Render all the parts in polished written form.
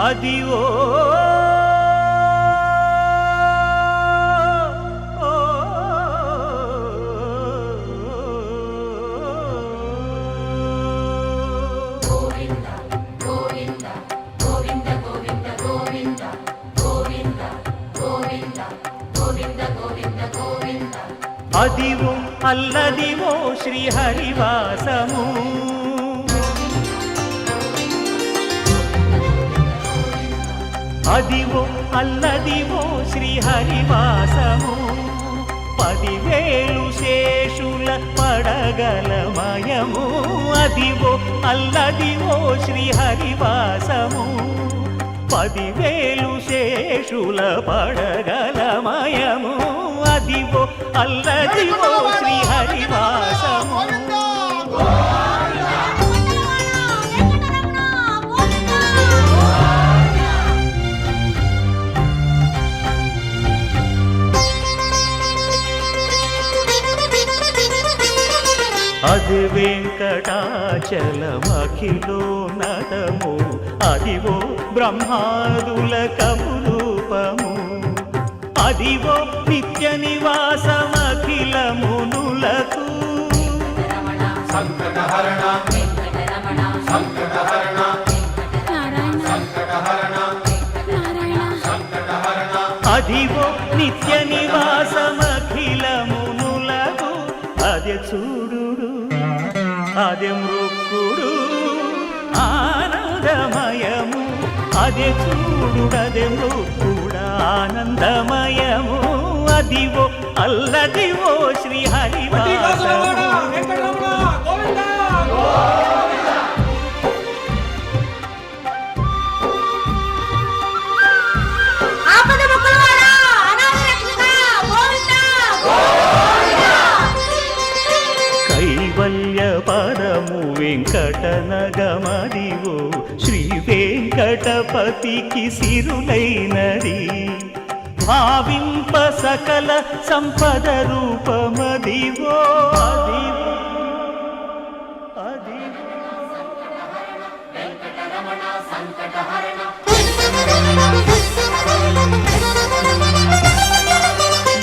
అదివో అదివో అల్లదివో శ్రీహరివాసము అదివో అల్లదివో శ్రీహరివాసము 10,000 శేషుల పడగలమయము అదివో అల్లదివో శ్రీహరివాసము 10,000 శేషుల పడగలమయము అదివో అల్లదివో శ్రీహరివాసము అది వెంకటాచలమఖిలోన్నతము అదివో బ్రహ్మాదుల కపురూపము అదివో నిత్య నివాసమఖిలమునులకు సంకటహరణ సంకటహరణ సంకటహరణ సంకటహరణ అదివో నిత్య నివాసమఖిలమునులకు అదే చూడు అదే మృక్కుడు ఆనందమయము అదే చూడుడదే మృక్కుడు ఆనందమయము అదివో అల్లదివో శ్రీహరివాసము పరము వెంకటనగమదివో శ్రీ వెంకటపతికి సిరులైనది భావింప సకల సంపద రూపమదివో అదివో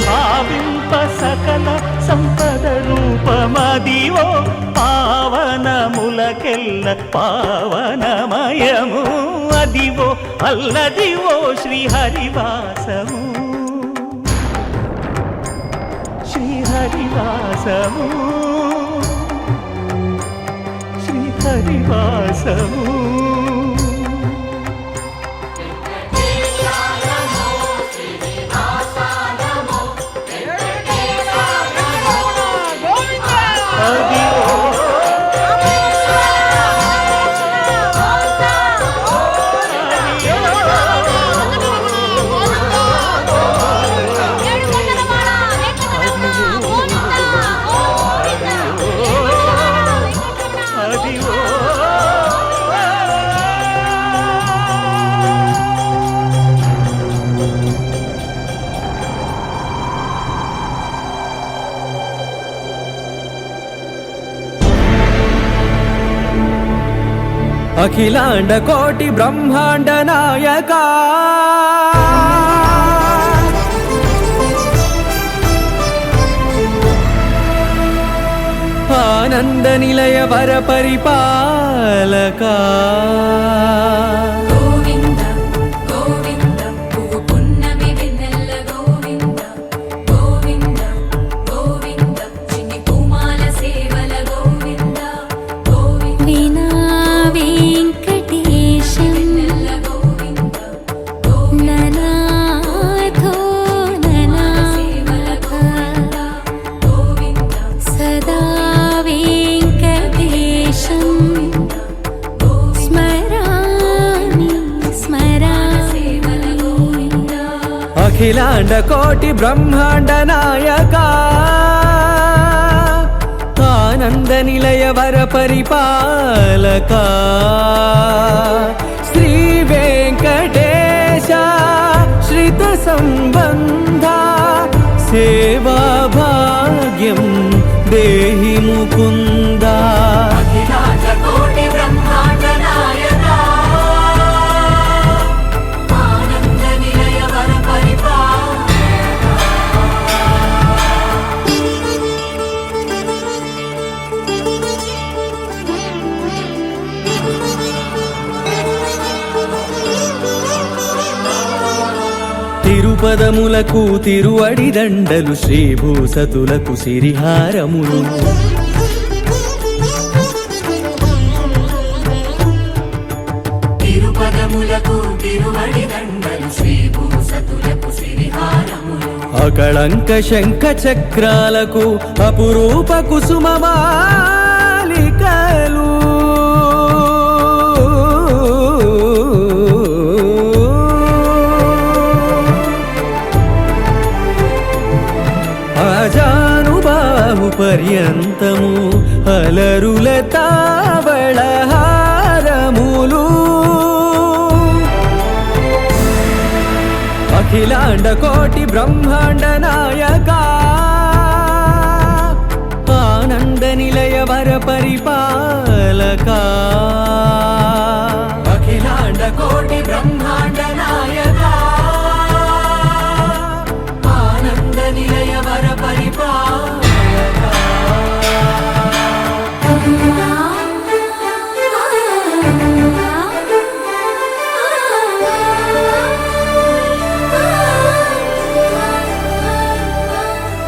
భావింప సకల సంపద రూపమదివో పావనములకెల్ల పావనమయము అదివో అల్లదివో శ్రీహరివాసము శ్రీహరివాసము శ్రీహరివాసము అఖిలాండ కోటి బ్రహ్మాండ నాయకా ఆనంద నిలయ వర పరిపాలకా అఖిలాండ కోటి బ్రహ్మాండ నాయకా ఆనంద నిలయ వర పరిపాలకా శ్రీ వెంకటేశ శ్రిత సంబంధ సేవా భాగ్యం దేహి ముకుంద అఖిలాండ కోటి బ్రహ్మాండ నాయకా ఆనంద నిలయ వర తిరుపదములకు తిరువడి దండలు శ్రీభూసతులకు సిరిహారములు తిరుపదములకు తిరువడి దండలు శ్రీభూసతులకు సిరిహారములు అకళంక శంఖ చక్రాలకు అపురూప కుసుమమాలికలు అజానుబాహు పర్యంతము అలరుల తావళహారములు అఖిలాండ కోటి బ్రహ్మాండ నాయకా ఆనంద నిలయ వర పరిపాలకా అఖిలాండ కోటి బ్రహ్మాండ నాయకా ఆనంద నిలయ వర పరిపాలకా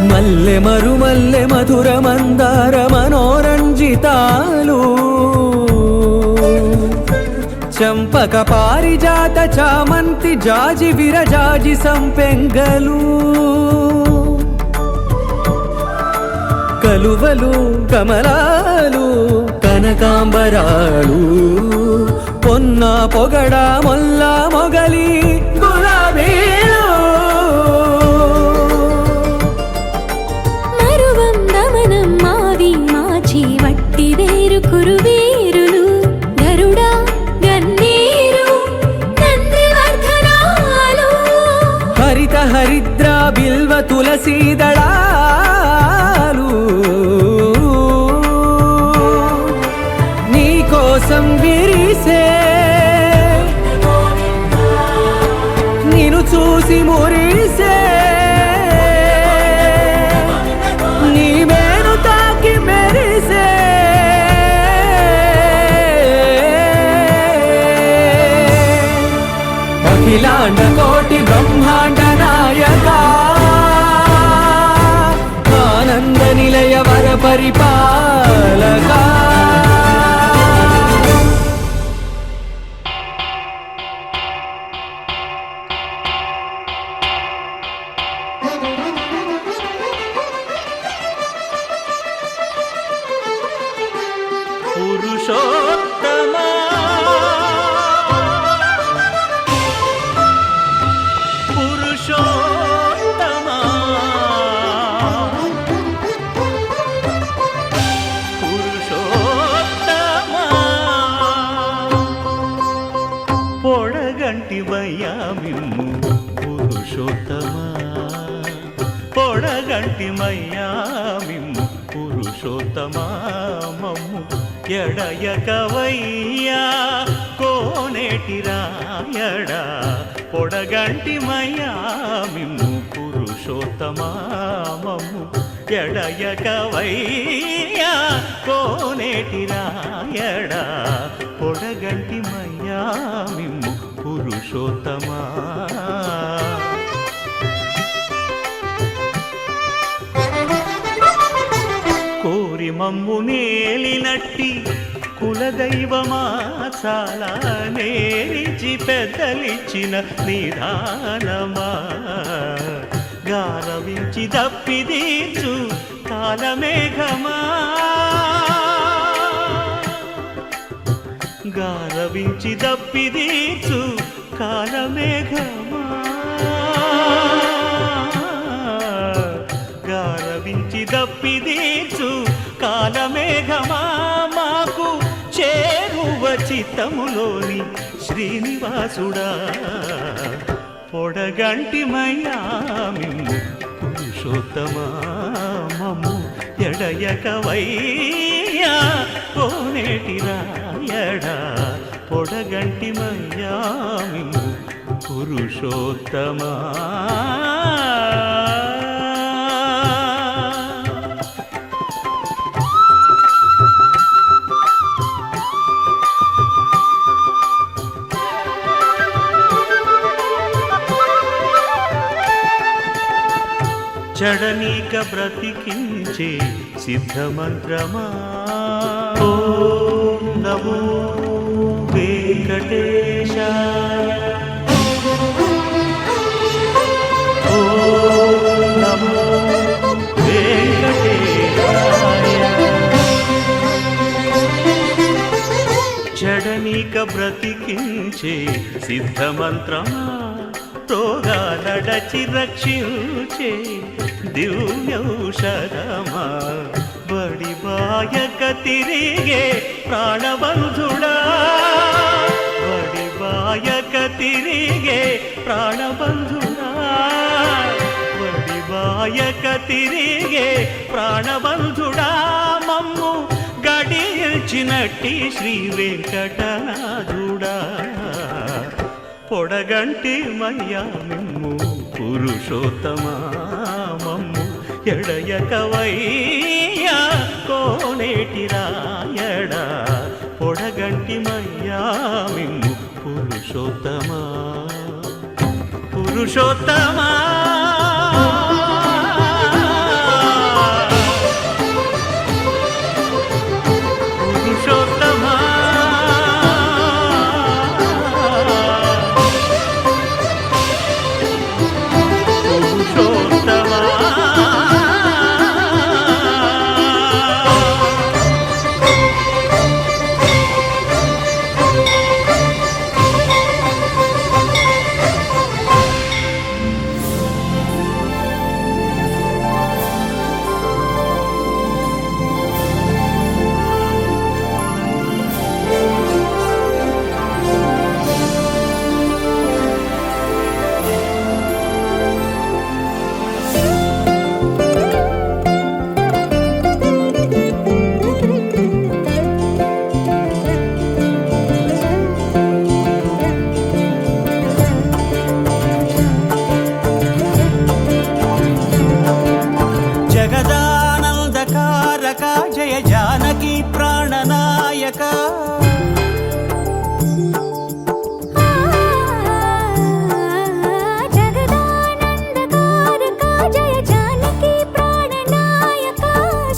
మల్లె మరుమల్లె మధుర మందార మనోరంజితాలు చంపక పారిజాత చామంతి జాజి విరజాజి సంపెంగలు కలువలు కమలాలు కనకాంబరాలు పొన్న పొగడ మొల్ల మొగలి గులాబీలు వట్టి వేరు కురువీరులు గరుడ గన్నేరు నందివర్ధనాలు హరిత హరిద్ర బిల్వ తులసీదళాలు నీ కోసం విరిసే నిన్ను చూసి మురిసే అఖిలాండ కోటి బ్రహ్మాండ నాయకా ఆనంద నిలయ వర పరిపాలకా పురుషోత్తమా పురుషోత్తమా పురుషోత్తమా పొడగంటి మయ్యామిమ్ము పురుషోత్తమా పొడగంటి మయ్యామిమ్ము పురుషోత్తమా మమ్ము ఎడయకవయ్యా కోనేటి రాయడా పొడగంటి మయ్యా మిమ్ము పురుషోత్తమా మమ్ము ఎడయకవయ్యా కోనేటి రాయడా పొడగంటి మయ్యా మిమ్ము పురుషోత్తమా కోరి మమ్ము నేలినట్టి కులదైవమా చాలా నేరిచి పెద్దలిచ్చిన నిదానమా గారవించి దప్పిదీర్చు కాలమేఘమా గారవించి దప్పిదీర్చు కాలమేఘమా గారవించి దప్పిదీర్చు కాలమేఘమా మాకు చేరువ చిత్తములోని శ్రీనివాసుడా పొడగంటి మయ్యా మిమ్ము పురుషోత్తమా మమ్ము ఎడయకవయ్యా కోనేటి రాయడా పొడగంటి మయ్యా మిమ్ము పురుషోత్తమా చడనీక బ్రతికించే సిద్ధమంత్రమా ఓం నమో వెంకటేశాయ ఓం నమో వెంకటేశాయ చడనీక బ్రతికించే సిద్ధమంత్రమా రోగాలడచి రక్షించే దివ్యౌషధమా బడి బాయక తిరిగే ప్రాణబంధుడా బడి బాయక తిరిగే ప్రాణబంధుడా బడి బాయక తిరిగే ప్రాణబంధుడా మమ్ము గడిచినట్టి శ్రీ వెంకటనాథుడా పొడగంటి మయ్యా మిమ్ము పురుషోత్తమా మమ్ము ఎడయకవయ్యా కోనేటి రాయడా పొడగంటి మయ్యా మిమ్ము పురుషోత్తమా పురుషోత్తమా పురుషోత్తమా జయ జానకి ప్రాణనాయక జగదానందకారక జయ జానకి ప్రాణనాయక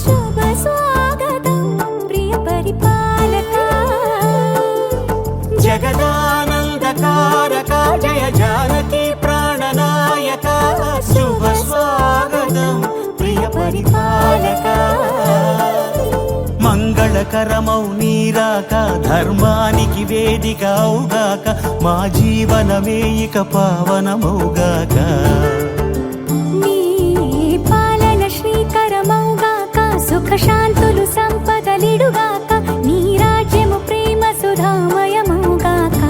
శుభ స్వాగతం ప్రియ పరిపాలక జగదానందకారక జయ జానకి ప్రాణనాయక శుభ స్వాగతం ప్రియ పరిపాలక మంగళకరమౌ నీరాక ధర్మానికి వేదిక అవుగాక మా జీవనమే ఇక పావనమౌగాక నీ పాలన శ్రీకరమౌగాక సుఖ శాంతులు సంపదలిడుగాక నీ రాజ్యము ప్రేమ సుధామయమౌగాక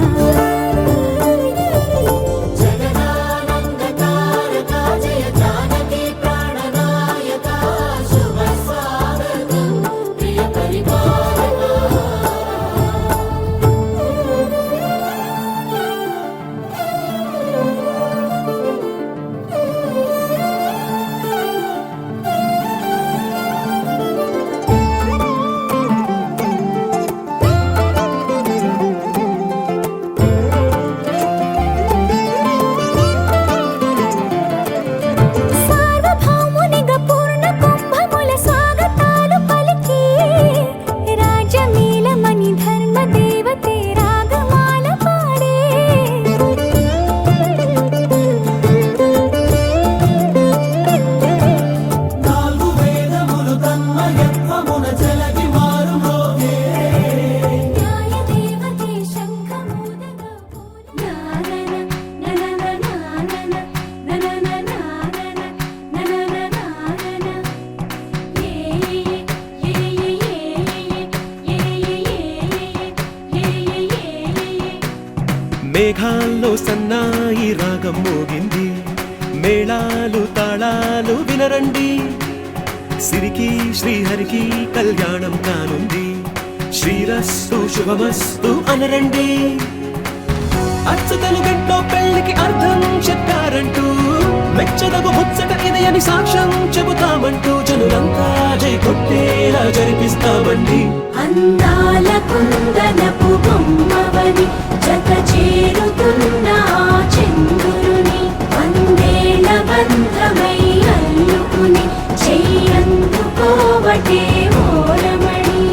మేఘాల్లో సన్నాయి రాగం మోగింది, మేళాలు తాళాలు వినరండి, సిరికి శ్రీహరికి కళ్యాణం కానుంది, శ్రీరస్తు శుభమస్తు అనరండి. అచ్చతలు గంటో పెళ్లికి అర్థం చెప్పారంటూ, మెచ్చదగు ముచ్చట ఇది అని సాక్ష్యం చెబుతామంటూ, జనులంతా జై కొట్టేలా జరిపిస్తామండి. అందాల కుందనపు బొమ్మవని జత చేరుతున్న ఆ చంద్రుని, వందేళ్ల బంధమై అల్లుకుని చెయ్యందుకోవటే ఓరమణి.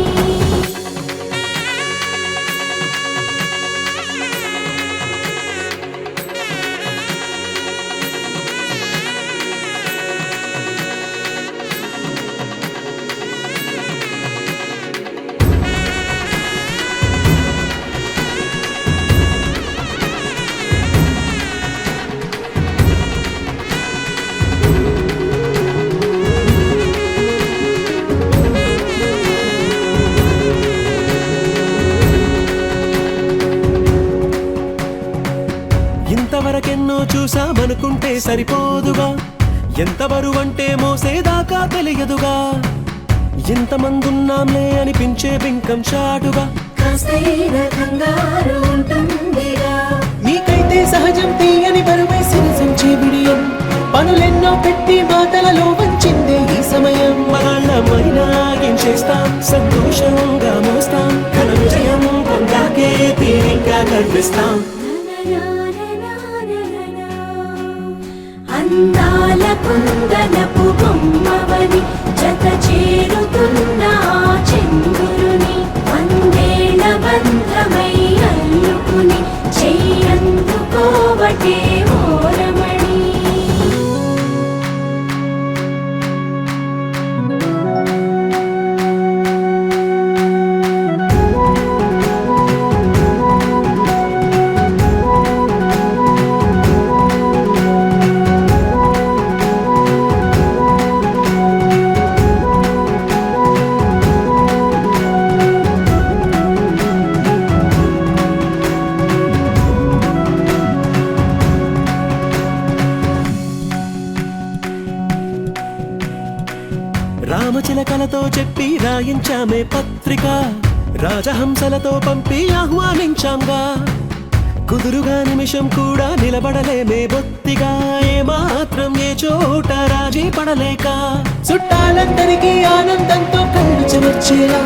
ఇంతవరకెన్నో చూసామనుకుంటే సరిపోదుగా, ఎంత బరువంటే మోసేదాకా తెలియదుగా, ఇంతమందున్నాంలే అనిపించే బింకం చాటుగా, కాస్తైన కంగారు ఉంటుందిగా. మీకైతే సహజం తీయని బరువై సిరిసంచే బిడియం, పనులెన్నో పెట్టి మాటలలో వంచిందే ఈ సమయం. మనాళ్ళమైనా ఏం చేస్తాం, సంతోషంగా మోస్తాం, ఘన విజయం పొందాకే తీరిగ్గా కనిపిస్తాం. అందాల కుందనపు బొమ్మవని జత చేరుతున్న ఆ చంద్రుని, వందేళ్ల బంధమై అల్లుకుని చెయ్యందుకోవటే ఓరమణి. రామచిలకలతో చెప్పి రాయించామే పత్రిక, రాజహంసలతో పంపి ఆహ్వానించాంగా, కుదురుగా నిమిషం కూడా నిలబడలేమే బొత్తిగా, ఏమాత్రం ఏ చోట రాజీ పడలేక, చుట్టాలందరికీ ఆనందంతో కళ్ళు చెమర్చేలా,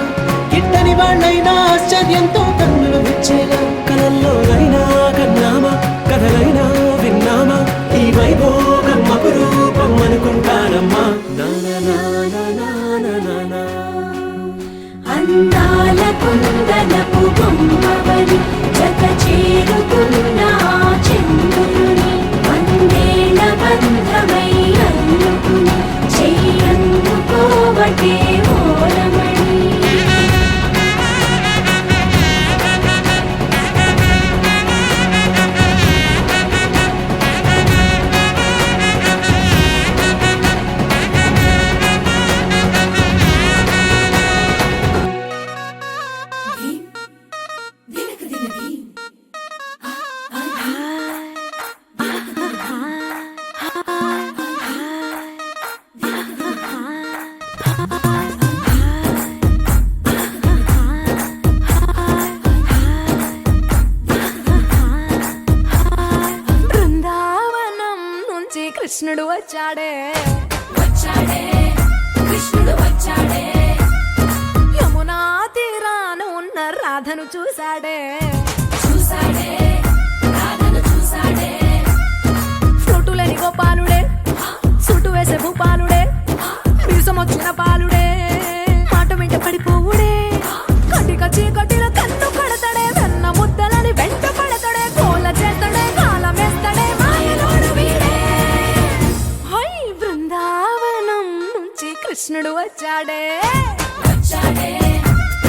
గిట్టని వాళ్ళైనా ఆశ్చర్యంతో కన్నులు విచ్చేలా, కలల్లోనైనా కన్నామా, కథలైనా విన్నామా, ఈ వైభోగం అపురూపం అనుకుంటానమ్మా. అందాల కుందనపు బొమ్మవని జత చేరుతున్న ఆ చంద్రుని, వందేళ్ల బంధమై అల్లుకుని చెయ్యందుకోవటే ఓరమణి. బృందావనం నుంచి కృష్ణుడు వచ్చాడే, వచ్చాడే కృష్ణుడు వచ్చాడే, యమునా తీరాన ఉన్న రాధను చూశాడే, చూసాడే రాధను చూసాడే, ఫ్లూటులేని గోపాలుడే, సుటు వేసే భూపాలుడే, మీసమొచ్చిన పాలుడే, మాట వెంట పడిపోవుడే, కటిక చీకటిలో కన్ను పడతాడే, వెన్న ముద్దలని వెంట పడతాడే, కోల చేస్తాడే, కాలమేస్తాడే, మాయలోడు వీడే. హై బృందావనం నుంచి కృష్ణుడు వచ్చాడే, వచ్చాడే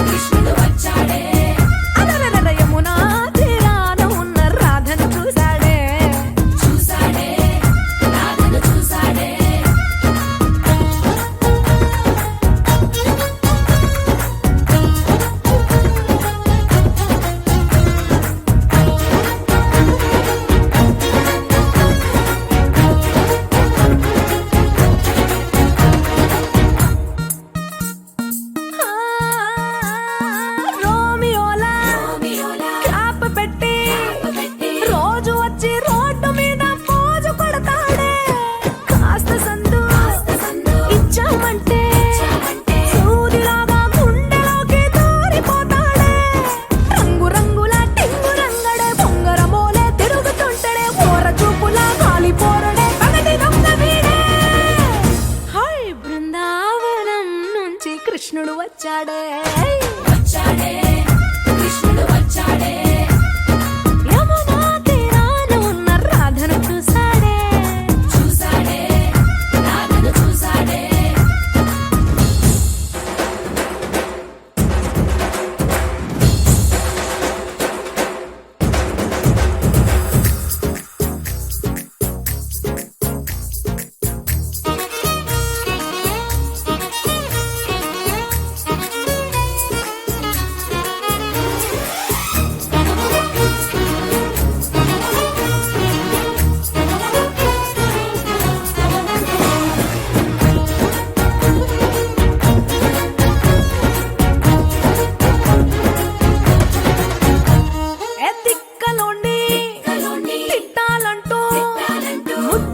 కృష్ణుడు వచ్చాడే, అలరలర యమునా తీరాన ఉన్న రాధను చూశాడే, చూసాడే రాధను చూసాడే.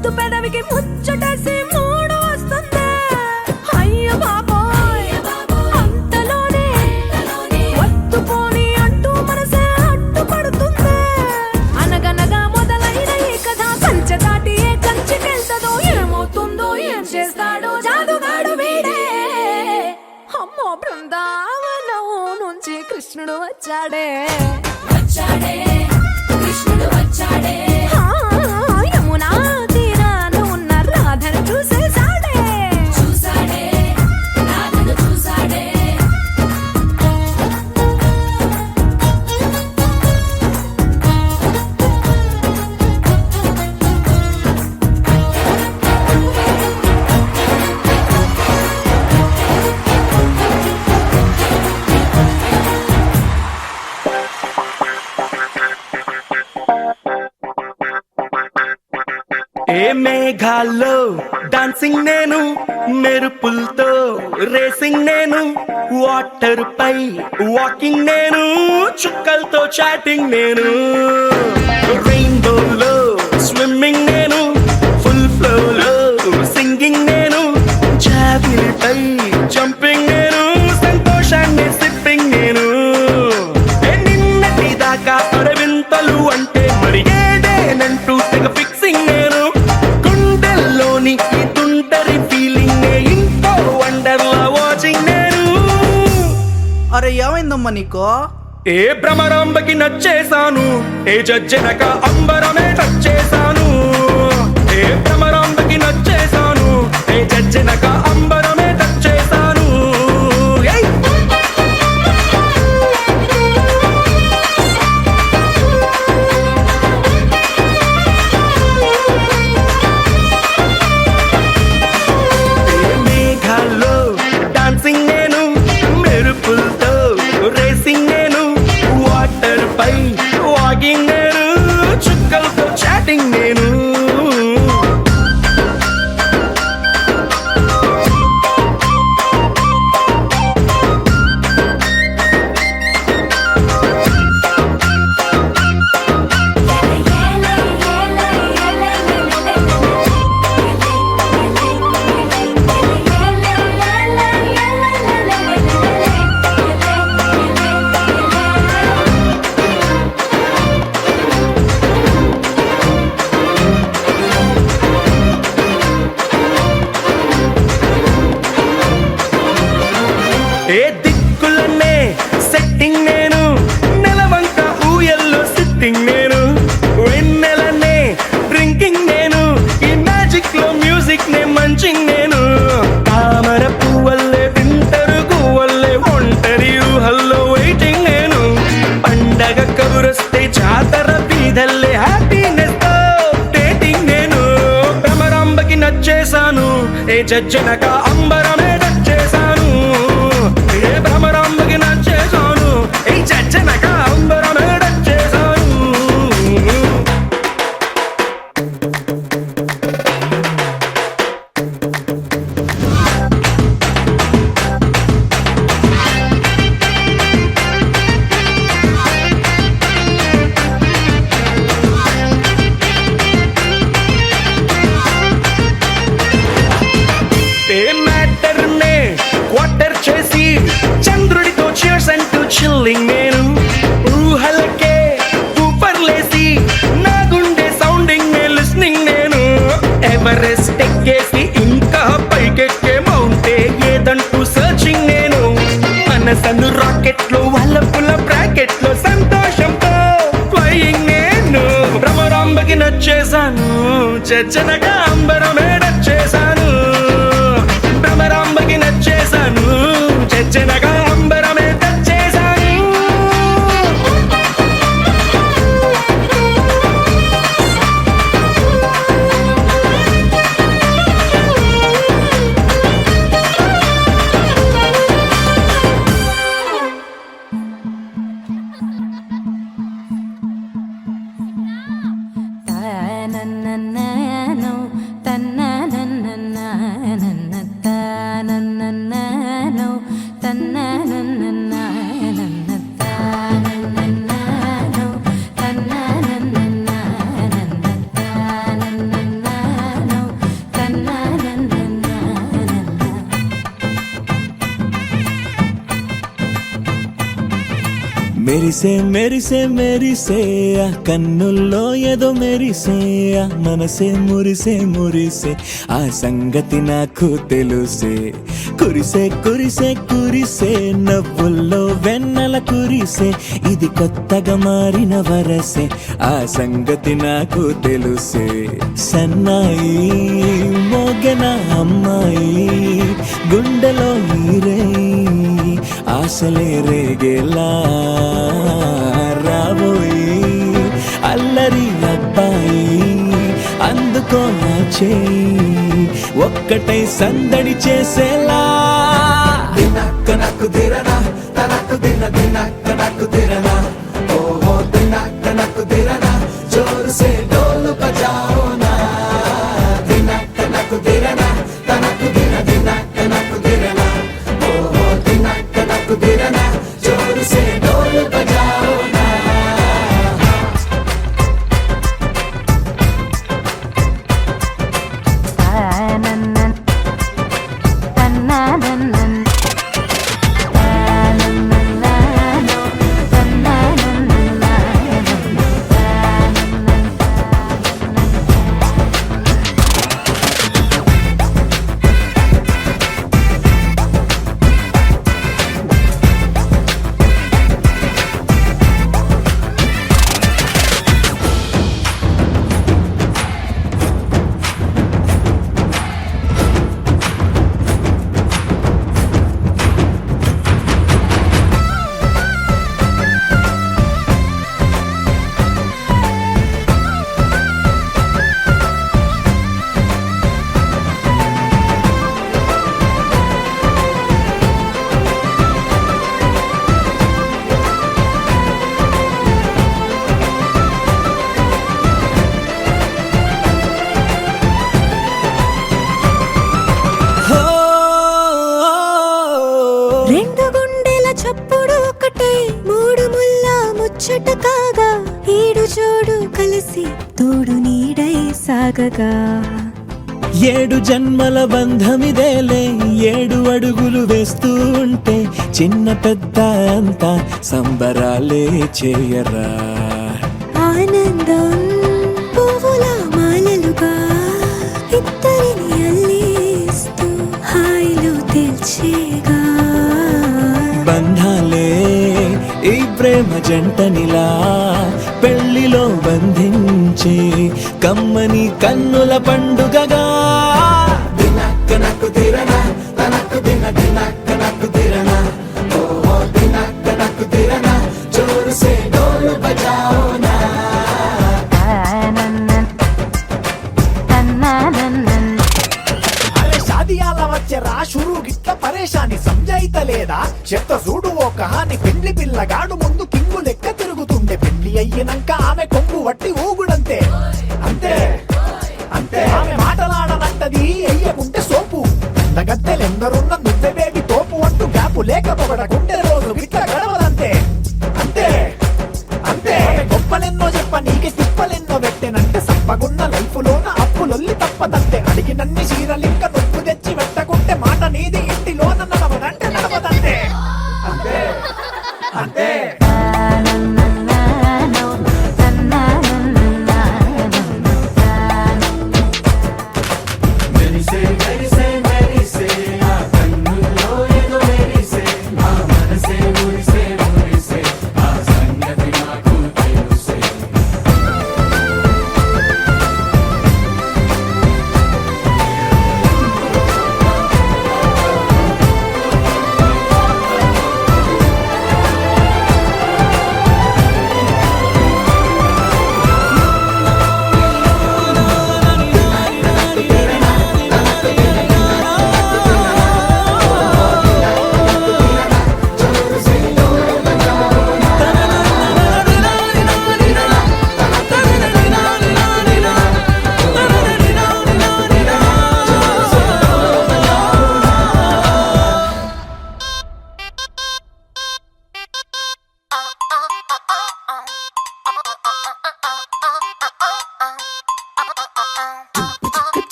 ముద్దు పెదవికి ముచ్చటేసి మూడు వస్తుంది అయ్య బాబోయ్ అంతలోనే వత్తుపోని అంటూ మనసే అడ్డుపడుతుంది అనగనగా మొదలైన ఈ కథ కంచె దాటి ఏ కంచెకెళ్తదో ఏమవుతుందో ఏం చేస్తాడో జాదుగాడు వీడే అమ్మో బృందావనం నుంచి కృష్ణుడు వచ్చాడే వచ్చాడే కృష్ణుడు వచ్చాడే ఆ, యమునా తీరాన ఉన్న రాధను చూసేసాడే చూసాడే రాధను చూసాడే ఏ మేఘాల్లో డాన్సింగ్ నేను మెరుపులతో రేసింగ్ నేను వాటర్ పై వాకింగ్ నేను చుక్కలతో చాటింగ్ నేను రెయిన్బోలో స్విమ్మింగ్ నేను ఫుల్ ఫ్లోలో సింగింగ్ నేను జాబిల్ పై జంపింగ్ నేను సంతోషాన్ని సిప్పింగ్ నేను ఏ నిన్నటి దాకా అరవింతలు అంటే మరి ఏదేనంటూ తెగ ఫిక్సింగ్ నేను గుండెల్లోని ఈ తుంటరి ఫీలింగ్ ఇంకో వండర్లా వాచింగ్ నేను అరే ఏమైందమ్మా నీకో ఏ భ్రమరాంబకి నచ్చేశాను ఏ జజ్జనక అంబరమే టచ్ చేశాను ఏ భ్రమరాంబకి నచ్చేశాను ఏ జజ్జనక అంబరమే టచ్ చేశాను ఏయ్! ఏ మేఘాల్లో డాన్సింగ్ నేను మెరుపులతో రేసింగ్ నేను వాటర్ పై వాకింగ్ నేను చుక్కలతో చాటింగ్ నేను ఏ దిక్కులనే సెట్టింగ్ నేను నెలవంక ఊయల్లో సిట్టింగ్ నేను వెన్నెలనే డ్రింకింగ్ నేను ఈ మ్యాజిక్ లో మ్యూజిక్ నే మంచింగ్ నేను తామర పువ్వల్లే వింటరు గువ్వల్లే ఒంటరి ఊహల్లో వెయిటింగ్ నేను పండగ కబురొస్తే జాతర బీదల్లే హ్యాపీనెస్ తో డేటింగ్ నేను భ్రమరాంబకి నచ్చేశాను ఏ జజ్జనక అంబరమే టచ్ చేశాను ఏ భ్రమరాంబకి నచ్చేశాను ఏ జజ్జనక అంబరమే టచ్ చేశాను ఏ మ్యాటర్ నే క్వార్టర్ చేసి చంద్రుడితో cheers అంటూ చిల్లింగ్ నేను ఊహలకే ఊపర్లేసి నా గుండె సౌండింగ్ నే లిస్నింగ్ నేను ఎవరెస్ట్ ఎక్కేసి ఇంకా పైకెక్కే మౌంటే ఏదంటూ సర్చింగ్ నేను మనసను రాకెట్ లో వల్లపుల బ్రాకెట్ లో సంతోషంతో ఫ్లయింగ్ నేను భ్రమరాంబకి నచ్చేశాను జజ్జనగా అంబరమే టచ్ చేశాను భ్రమరాంబకి నచ్చేశాను జజ్జనగా అంబరమే టచ్ చేశాను తన్నన్నన్నను, తన్నన్నన్నను. మెరిసే మెరిసే మెరిసే ఆ కన్నుల్లో ఏదో మెరిసే ఆ మనసే మురిసే మురిసే ఆ సంగతి నాకు తెలుసే కురిసే కురిసే కురిసే నవ్వుల్లో వెన్నెల కురిసే ఇది కొత్తగా మారిన వరసే ఆ సంగతి నాకు తెలుసే సన్నాయి మోగన అమ్మాయి గుండెలో ఈరే ఆశలే రేగేలా రాబోయి అల్లరి అబ్బాయి అందుకో నా చేయి ఒక్కటై సందడి చేసేలా దినక్క నక్కు దిరనా తనకు దిన దినక్క నక్కు దిరనా ఓహో దినక్క నక్కు దిరనా జోరు సే డోలు బజాओ నా దినక్క నక్కు దిరనా తనకు దిన దినక్క నక్కు దిరనా ఓహో దినక్క నక్కు దిరనా జోరు సే డోలు బజాओ నా రెండు గుండెల చప్పుడు ఒకటే మూడు ముల్ల ముచ్చట కాగా ఈడు జోడు కలిసి తోడు నీడై సాగగా ఏడు జన్మల బంధమిదేలే ఏడు అడుగులు వేస్తూ ఉంటే చిన్న పెద్ద అంతా సంబరాలే చేయరా ఆనందం పువ్వుల మాలలుగా ఇద్దరిని అల్లేస్తూ హాయిలో తెల్చేగా బంధాలే ఈ ప్రేమ జంటనిలా పెళ్లిలో బంధించే కమ్మని కన్నుల పండుగగా దినక్క నక్కు తిరనా తనకు దిన దినక్క నక్కు తిరనా ఓహో దినక్క నక్కు తిరనా జోరు సే డోలు బజాओ నా అరే షాదియాల వచ్చెరా షురు గిట్ల పరేషాని సంజాయితలేదా చెత్త చూడు ఓ కహాని పెండ్లి పిల్లగాడు ముందు కింగు లెక్క తిరుగుతుండే పెళ్లి అయ్యినంక ఆమె కొంగు వట్టి ఊగుడంతే అంతే అంతే ఆమె మాటలాడనంటది ఎయ్యకుంటే సోపు గద్దెలెందరున్న నువ్వే బేబీ తోపు అంటూ గ్యాపు లేకపోవడకుంటే రోజు గిట్ల గడవదంతే అంతే అంతే ఆమె గొప్పలెన్నో చెప్ప నీకే తిప్పలెన్నో పెట్టెనంటే సప్పగున్న లైఫ్ లోన అప్పులొల్లి తప్పదంతే అడిగినన్ని చీరలింక నొప్పు తెచ్చి పెట్టకుంటే మాట నీది ఇంటిలోన నడవదంటే నడవదంతే అంతే అంతే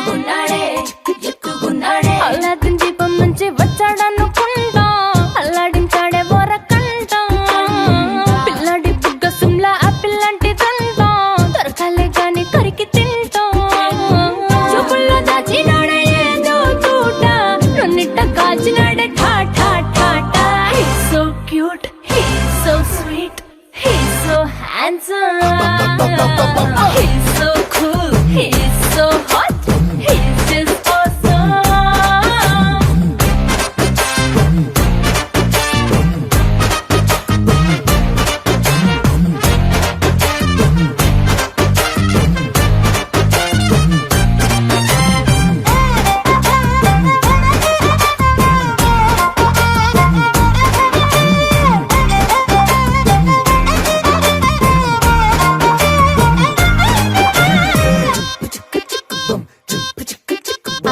ఎత్తుకున్నాడే ఎత్తుకున్నాడే అల్లాదిన్ దీపం నుంచి వచ్చాడనుకుంటా అల్లాడించాడే వరకంట పిల్లడి బుగ్గ సిమ్లా ఆపిల్ లాంటి దంతా దొరకాలే గాని కొరికి తింటా చూపుల్లో దాచినాడే ఏదో తూట నన్నిట్ట కాచినాడే ఠా ఠా ఠా ఠా He's so cute, he's so sweet, he's so handsome, he's so cool, he's so hot, he's just awesome.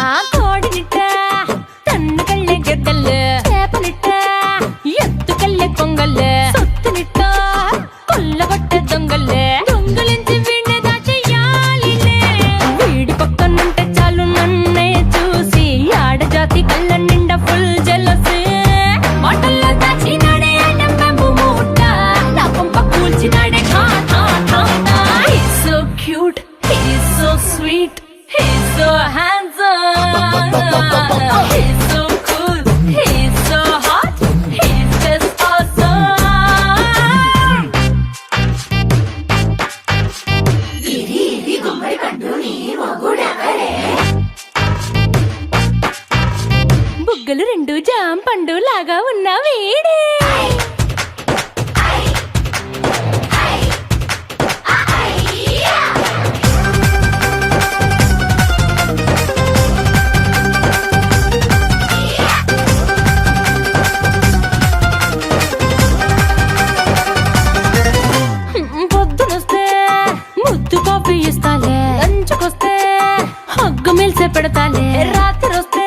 ఆ కోడినిట్ట తన్ను కళ్ళే గెద్దలు చేపనిట్ట ఎత్తు కళ్ళే పొంగల్ సొత్తునిట్ట కొల్లగొట్టే దొంగలే దొంగలించి వీణ్ణి దాచేయాలిలే వీడి పక్కనుంటే చాలు నన్నే చూసి ఆడజాతి కళ్ళ నిండా ఫుల్ జెలసీ మాటల్లో దాచినాడే ఆటం బాంబు మూట నా పంప కూల్చినాడే ఠా ఠా ఠా ఠా He's so cute, he's so sweet, he's so handsome, he's so cool, he's so hot, he's just awesome. ఇది ఇది గుమ్మడి పండు నీ మొగుడెవరే బుగ్గలు రెండు జాం పండు లాగా ఉన్న వీడే పొద్దునొస్తే ముద్దు కాఫీ ఇస్తాలే లంచ్కొస్తే హగ్గు మిల్సే పెడతాలే రాత్రి వస్తే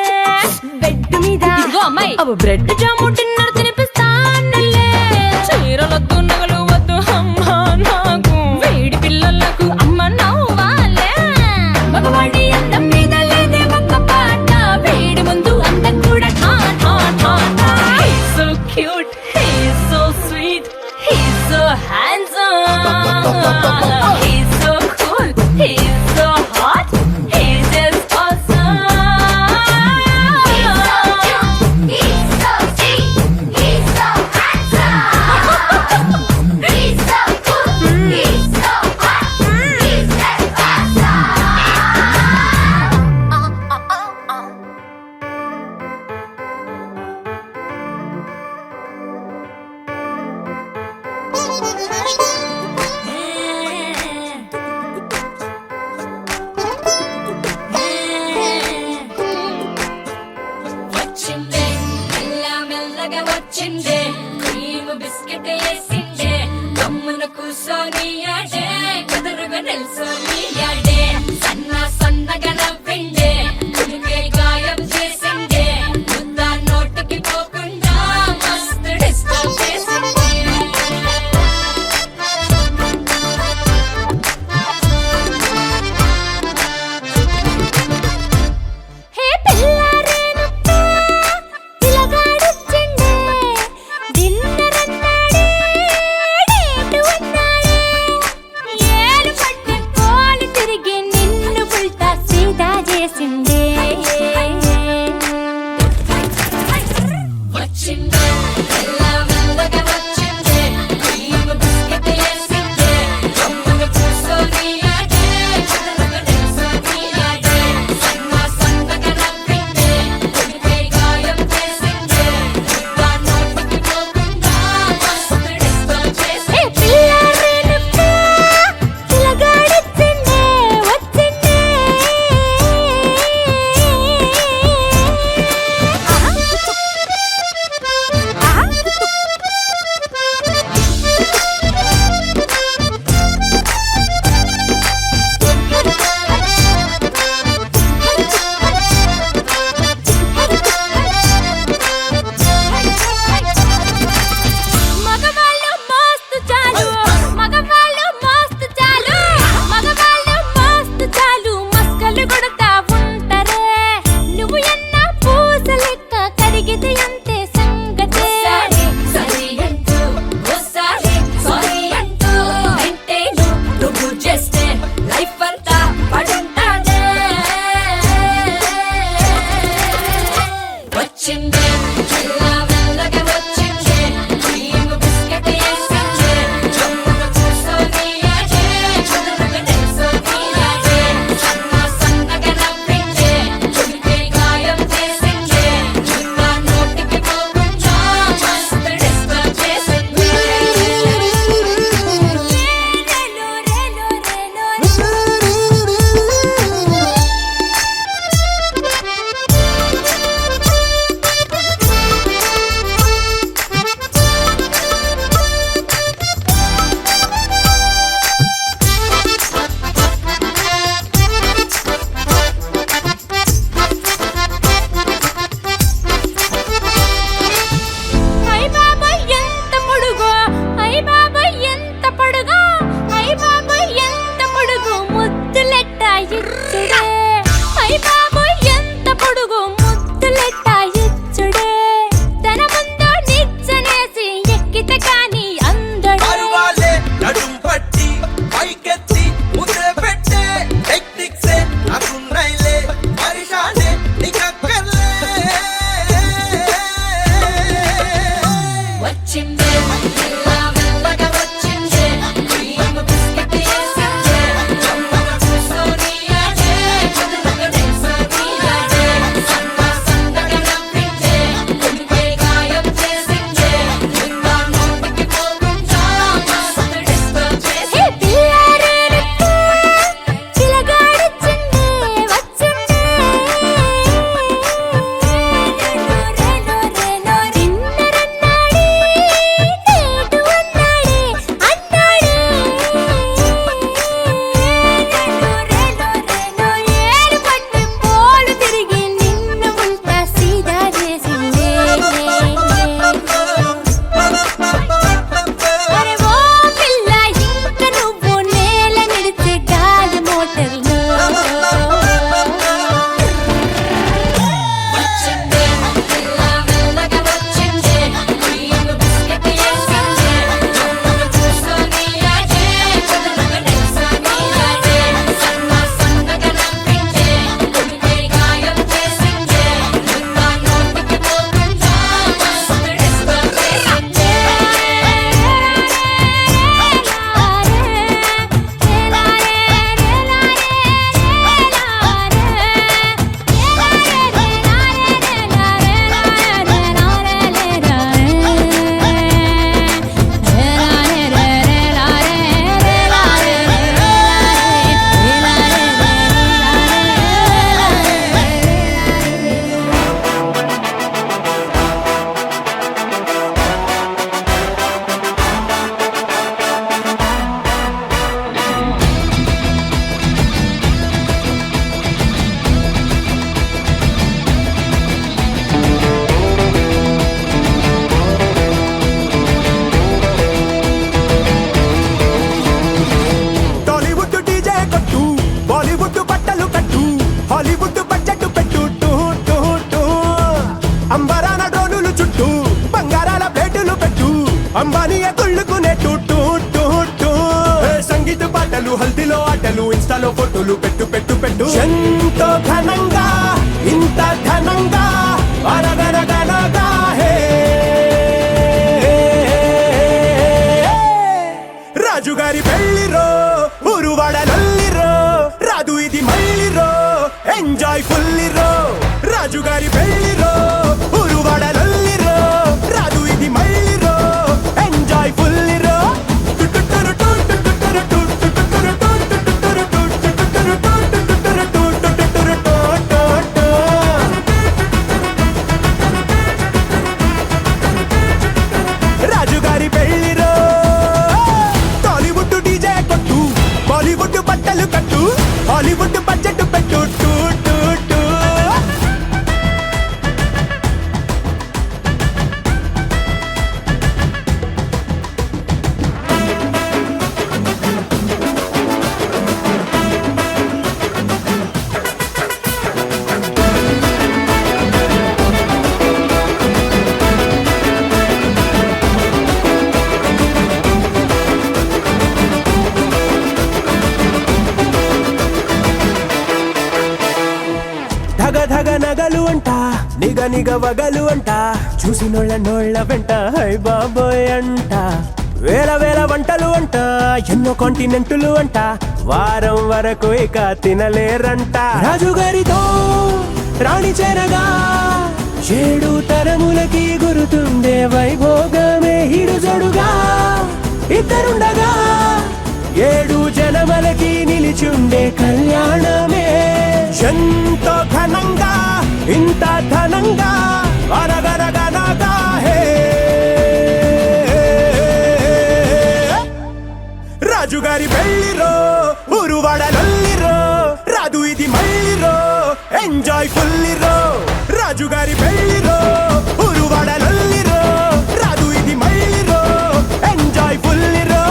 బెడ్ మీద ఇదిగో అమ్మాయి అవి బ్రెడ్ జాము డిన్నర్ తినిపిస్తానులే చీరలొద్దు నగలు వద్దు అమ్మా నాకు వేడి పిల్లలకు అమ్మ నవ్వాలే మగవాడి అందం మీద లేదే ఒక్క పాట వేడి ముందు అందం కూడా ఠా ఠా ఠా ఠా He's so cute, he's so sweet, he's so handsome, he's so cool, he's so hot, he's just awesome. He's so cute, he's so sweet, Hollywood budget పెట్టు టూ టూ టూ అంబరాన డ్రోనులు చుట్టూ బంగారాల ప్లేటులు పెట్టు అంబానీ ఎగుళ్ళుకునే టూ టూ టూ టూ సంగీత పాటలు హల్దీలో ఆటలు ఇన్స్టాలో ఫోటోలు పెట్టు పెట్టు పెట్టు ఎంతో ఘనంగా ఇంత ఘనంగా అనగనగనగా హే రాజుగారి పెళ్లిరో ఊరువాడలల్లిరో రాదు ఇది మళ్ళీరో ఎంజాయ్ ఫుల్లిరో రాజుగారి పెళ్లిరో ఊరువాడలల్లిరో రాదు ఇది మళ్ళీరో ఎంజాయ్ ఫుల్లిరో రాజుగారి పెళ్లిరో టాలీవుడ్ డీజే కొట్టు బాలీవుడ్ బట్టలు కట్టు హాలీవుడ్ బడ్జెట్ పెట్టు టూ టూ టూ ధగ ధగ నగలు అంట నిగ నిగ వగలు అంట చూసినోళ్ళ నోళ్ళ వెంట హై బాబోయ్ అంట వేల వేల వంటలు అంట ఎన్నో కాంటినెంటులు అంట వారం వరకు ఇక తినలేరంట రాజుగారితో రాణి చేరగా 7 తరములకి గురుతుండే వైభోగమే హిడుజడుగా ఇద్దరుండగా 7 జనమలకి నిలిచుండే కళ్యాణమే ఎంతో ఘనంగా ఇంత ధనంగా అనగనగనగా హే రాజుగారి పెళ్లిరో ఊరువాడలల్లిరో రాదు ఇది మళ్ళీరో ఎంజాయ్ ఫుల్లిరో రాజుగారి పెళ్లిరో ఊరువాడలల్లిరో రాదు ఇది మళ్ళీరో ఎంజాయ్ ఫుల్లిరో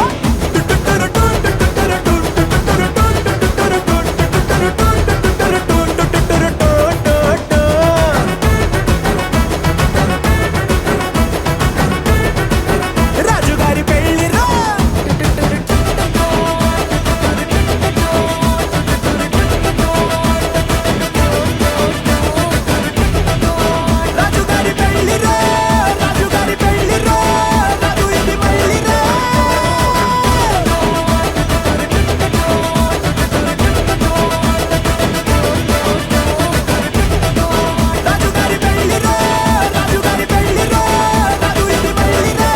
రాజుగారి పెళ్లిరో రాజుగారి పెళ్లిరో రాజుగారి పెళ్లిరో రాదు ఇది మళ్ళీరో రాజుగారి పెళ్లిరో రాజుగారి పెళ్లిరో రాదు ఇది మళ్ళీరో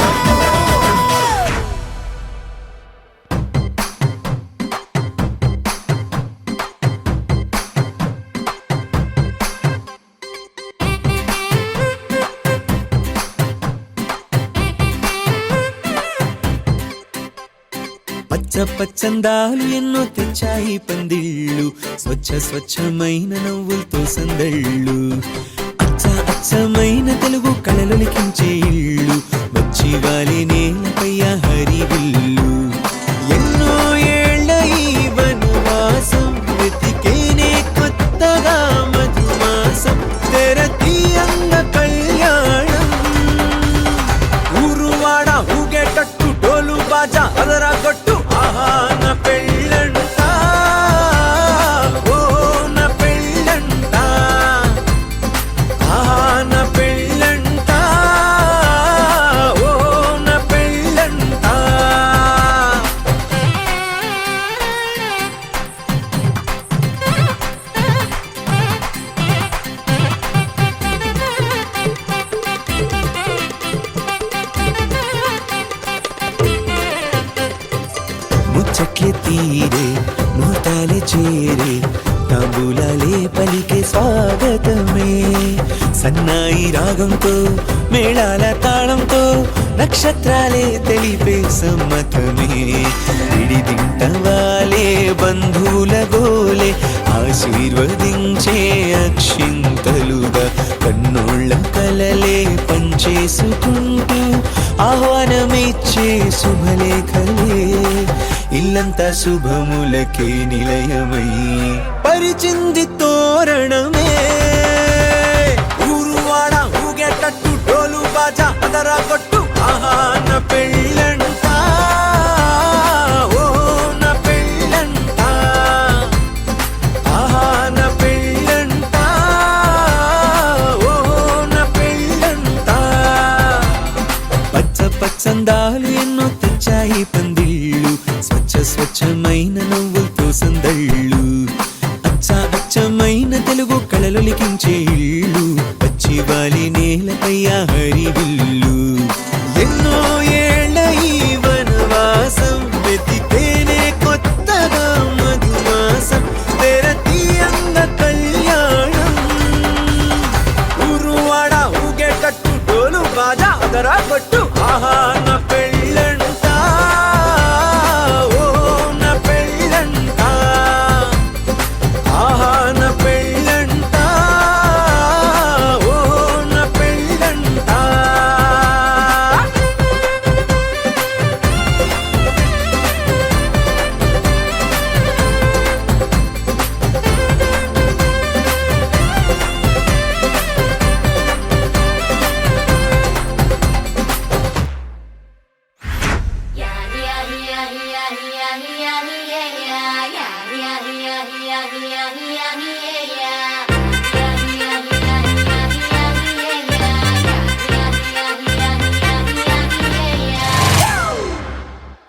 పచ్చ పచ్చందాలు ఎన్నో తెచ్చాయి పందిళ్ళు స్వచ్ఛమైన నవ్వులతో సందళ్ళు అచ్చమైన తెలుగు కళలొలికించే ఇళ్ళు వచ్చి వాలి నేలపై హరివిల్లు ఎన్నో ఏళ్ళ ఈ వనవాసం వెతికేనే కొత్తగా మధుమాసం తెరతీయంగ కళ్యాణం ఊరువాడ ఊగేటట్టు డోలు బాజా అదరా కొట్టు ఆహా నా పెళ్ళంట ఓ నా పెళ్ళంట ఆహా నా పెళ్ళంట ఓ నా పెళ్ళంట ముచ్చట్లే తీరే ముహూర్తాలే చేరే తాంబూలాలే పలికే స్వాగతమే సన్నాయి రాగంతో మేళాల తాళంతో నక్షత్రాలే తెలిపే సమ్మతమే విడిదింటవాలే బంధువుల గోలే ఆశీర్వదించే అక్షింతలుగా కన్నోళ్ళ కలలే పంచేసుకుంటూ ఆహ్వానమిచ్చే శుభలేఖలే ఇల్లంతా శుభములకే నిలయమై పరిచింది తోరణమే. ఊరువాడ ఊగేటట్టు డోలు బాజా అదరా కొట్టు ఆహా నా పెళ్ళంట, ఓ నా పెళ్ళంట, ఆహా నా పెళ్ళంట, ఓ నా పెళ్ళంట. పచ్చ పచ్చందాలు ఎన్నో తెచ్చాయి పందిళ్ళు, స్వచ్ఛ స్వచ్ఛమైన నవ్వులతో సందళ్ళు, అచ్చ అచ్చమైన తెలుగు కళలొలికించే ఇళ్ళు, పచ్చి వాలి నేలపై హరివిల్లు. ఎన్నో ఏళ్ళ ఈ వనవాసం వెతికేనే కొత్తగా మధుమాసం, తెరతీయంగ కళ్యాణం. ఊరువాడ ఊగేటట్టు డోలు బాజా అదరా కొట్టు ఆహా నా పెళ్ళంట, ఓ నా పెళ్ళంట, ఆహా నా పెళ్ళంట, ఓ నా పెళ్ళంట.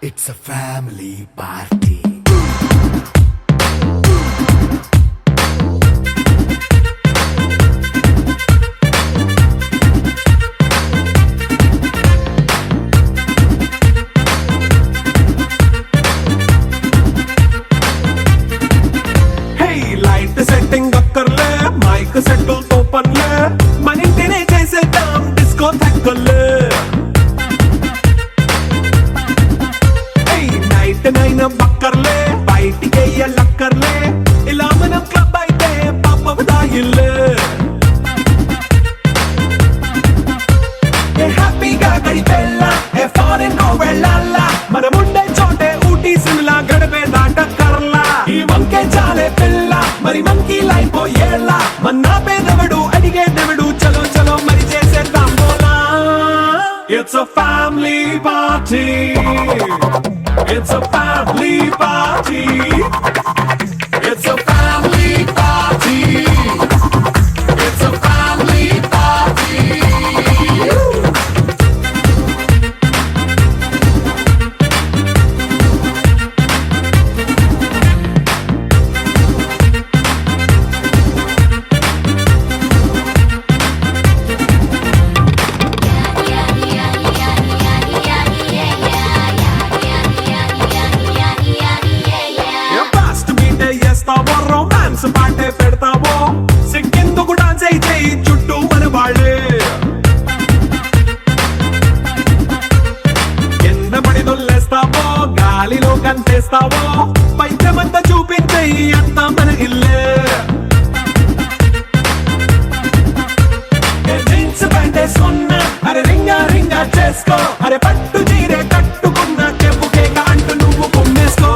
It's a family party. Hey light setting అక్కర్లే, మైక్ సెట్టిల్ తో పనిలే, మన ఇంటినే చేసేద్దాం డిస్కో థెక్కలే. నైట్ నైన్ బక్కర్లే, బయటికి లక్కర్లే, ఇలా మనం క్లబ్ అయితే పాప దాయిల్లే. హ్యాపీగా గడిపెళ్ళ ఏ ఫారెన్ నో వెళ్ళాల, మనం ఉండే చోటే ఊటీ సిమ్లా గడిపే దాటక్కర్లా. ఈ వంకే చాలే పిల్ల మరి మంకీ లైఫ్ ఏళ్ళ, మన్నా పేదవడు అడిగేదెవడు, చలో చలో మరి చేసేద్దాం బోలా. It's a family party. It's a family party. It's a family party. It's a family party. Fast బీటే చేస్తావో, రొమాన్స్ పాటే పెడతావో, సిగ్గెందుకు డాన్స్ అయితే చుట్టూ మన వాళ్ళే. కింద పడి దొల్లేస్తావో, గాలిలో కంటేస్తావో, పైత్యమంతా చూపించే అంతా మన ఇల్లే. జీన్స్ ప్యాంటేసుకున్నా అరే రింగా రింగా చేసుకో, అరే పట్టు చీరే కట్టుకున్న చెప్పుకే కాంటు నువ్వు కుమ్మేసుకో.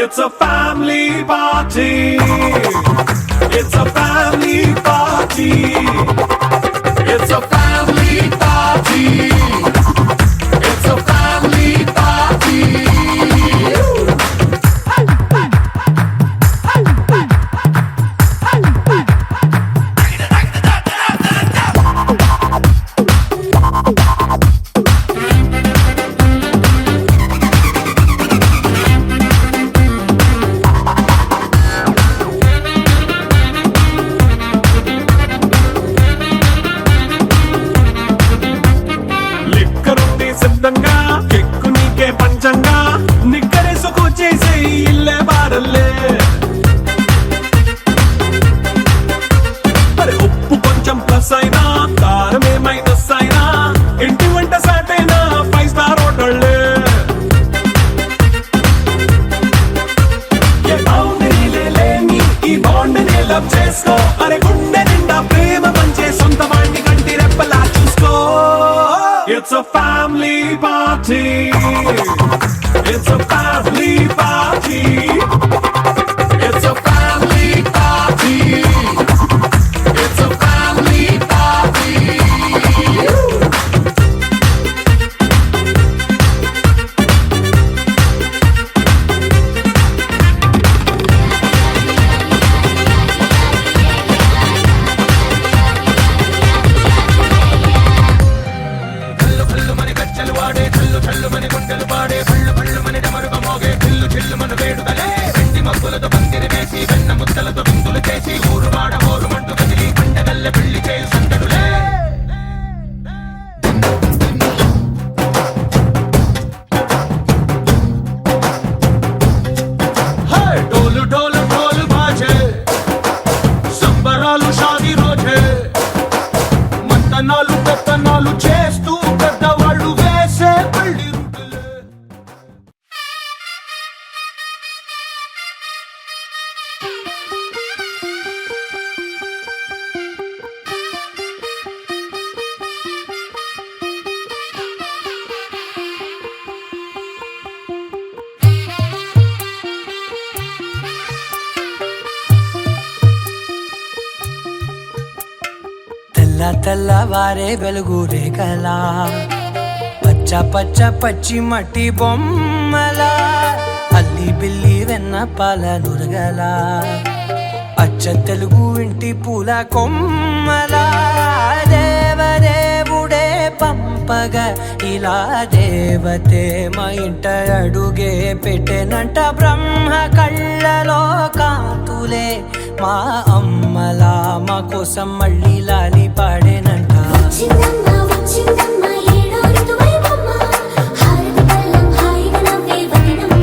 It's a family party. It's a family party. It's a family party. It's a family party. లిక్కరుంది సిద్ధంగా, కెక్కు నీకే పంచంగా, నిక్కరేసుకు చేసే ఇల్లే బారల్లే. మరి ఉప్పు కొంచెం ప్లస్ అయినా, కారమే మైనస్ అయినా, ఇంటి వంట సాటైనా 5 స్టార్ హోటళ్ళే. ఏ బౌండరీలే లేని ఈ బాండ్ ని లవ్ చేసుకో, అరే గుండె నిండా ప్రేమ పంచే సొంత వాణ్ణి కంటి రెప్పలా చూసుకో. It's a family party. It's a family తెల్ల తెల్లవారే వెలుగు రేఖలా పచ్చ పచ్చ పచ్చి మట్టి బొమ్మలా అల్లి బిల్లి వెన్న పాల నురగలా అచ్చ తెలుగు ఇంటి పూల కొమ్మలా దేవదేవుడే పంపగా ఇలా దేవతే మా ఇంట అడుగే పెట్టెనంట బ్రహ్మ కళ్ళలో కాంతులే మా అమ్మలా మా కోసం మళ్ళీ లాలి పాడేనంట వచ్చిందమ్మ వచ్చిందమ్మ ఏడో ఋతువైవమ్మ హారతి పళ్ళం హాయిగా నవ్వే వదినమ్మ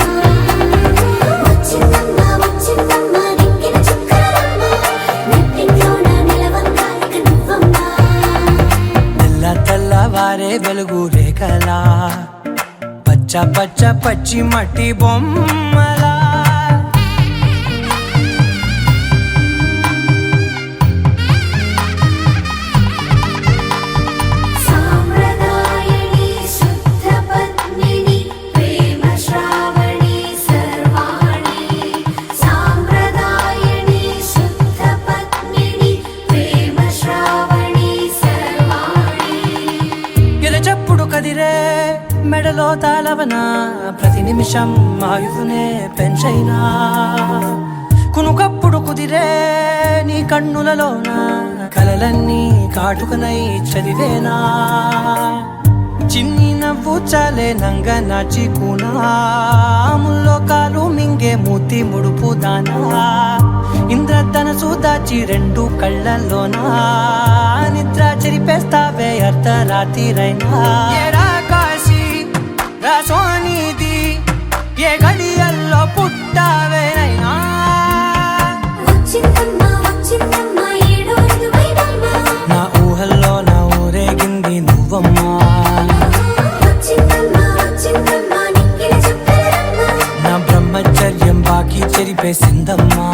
వచ్చిందమ్మ వచ్చిందమ్మ దిక్కిన చుక్కలమ్మ నెట్టింట్లోన నిలవంగా ఇక నువ్వమ్మ తెల్ల తెల్లవారే వెలుగు రేఖలా పచ్చ పచ్చ పచ్చి మట్టి బొమ్మలా సాంప్రదాయని శుద్ధ పద్మిని ప్రేమ శ్రావణి సర్వాణి సాంప్రదాయని శుద్ధ పద్మిని ప్రేమ శ్రావణి సర్వాణి ఎరచప్పుడు కదిరే మెడలో తాళవన ప్రతి నిమిషం ఆయుధునే పెంచైనా కునుకప్పుడు కుదిరే నీ కన్నులలోన కలలన్నీ కాటుకనై చదివేనా చిన్ని నవ్వు చాలే నంగ నాచి కూనాముల్లో కాలు మింగే మూతి ముడుపు దానా ఇంద్రధనసు దాచి రెండు కళ్ళల్లోనా నిద్ర చెరిపేస్తావే అర్ధరాత్రిరైనా ఏరా కాశీ రా సోనిది ఏ గడియల్లో పుట్టావేనైనా వచ్చిందమ్మ వచ్చిందమ్మ ఏడో ఋతువైవమ్మ నా ఊహల్లో నా ఊరేగింది నువ్వమ్మా వచ్చిందమ్మ వచ్చిందమ్మ నిక్కిన చుక్కలమ్మ నా బ్రహ్మచర్యం బాకీ చెరిపేసిందమ్మా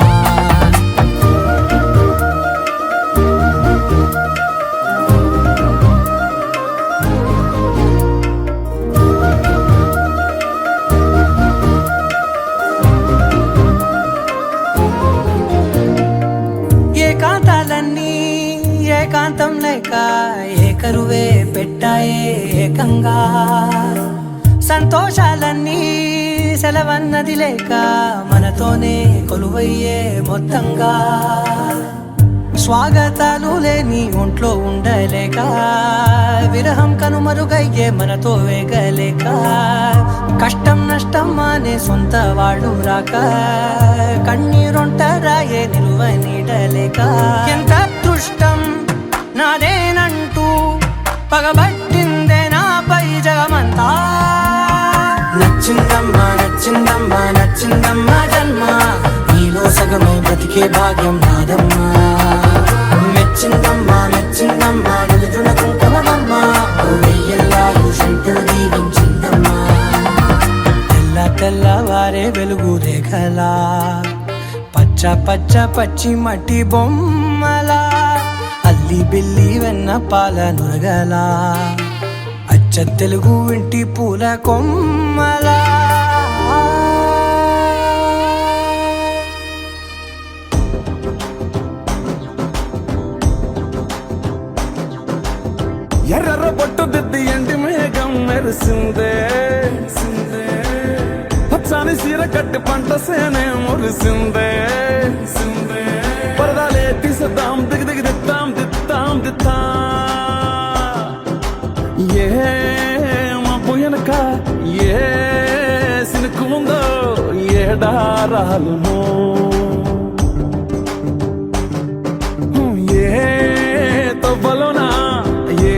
ఏకాంతాలన్నీ ఏకాంతం లేక ఏకరువే పెట్టాయే ఏకంగా సంతోషాలన్నీ సెలవన్నది లేక మనతోనే కొలువయ్యే మొత్తంగా స్వాగతాలు లేని ఒంట్లో ఉండలేక విరహం కనుమరుగయ్యే మనతో వేగలేక కష్టం నష్టం అనే సొంత వాళ్ళు రాక కన్నీరొంటరాయే నిలువ నీడలేక ఎంత అదృష్టం నాదేనంటూ పగబట్టిందే నాపై జగమంతా నచ్చిందమ్మా నచ్చిందమ్మా నచ్చిందమ్మా జన్మ నీలో సగమై బ్రతికే భాగ్యం నాదమ్మా మెచ్చిందమ్మా మెచ్చిందమ్మా నిలుచున కుంకుమమ్మా వెయ్యల్లాలు శంకరు దీవించిందమ్మా తెల్ల తెల్లవారే వెలుగు రేఖలా పచ్చ పచ్చ పచ్చి మట్టి బొమ్మలా అల్లి బిల్లి వెన్న పాల నురగలా అచ్చ తెలుగు ఇంటి పూల కొమ్మలా ఎర్ర బొట్టు దిద్ది ఎండి మేఘం మెరిసిందే పచ్చని సీర కట్టి పంట సేనే మురిసిందే పరదాలే తీసేద్దాం దిగి దిగి దిద్దాం దిద్దాం దిద్దా ఏ మా పోయనక ఏ సినుకు ఉందో ఏడారాలును ఏ తవ్వలోనా ఏ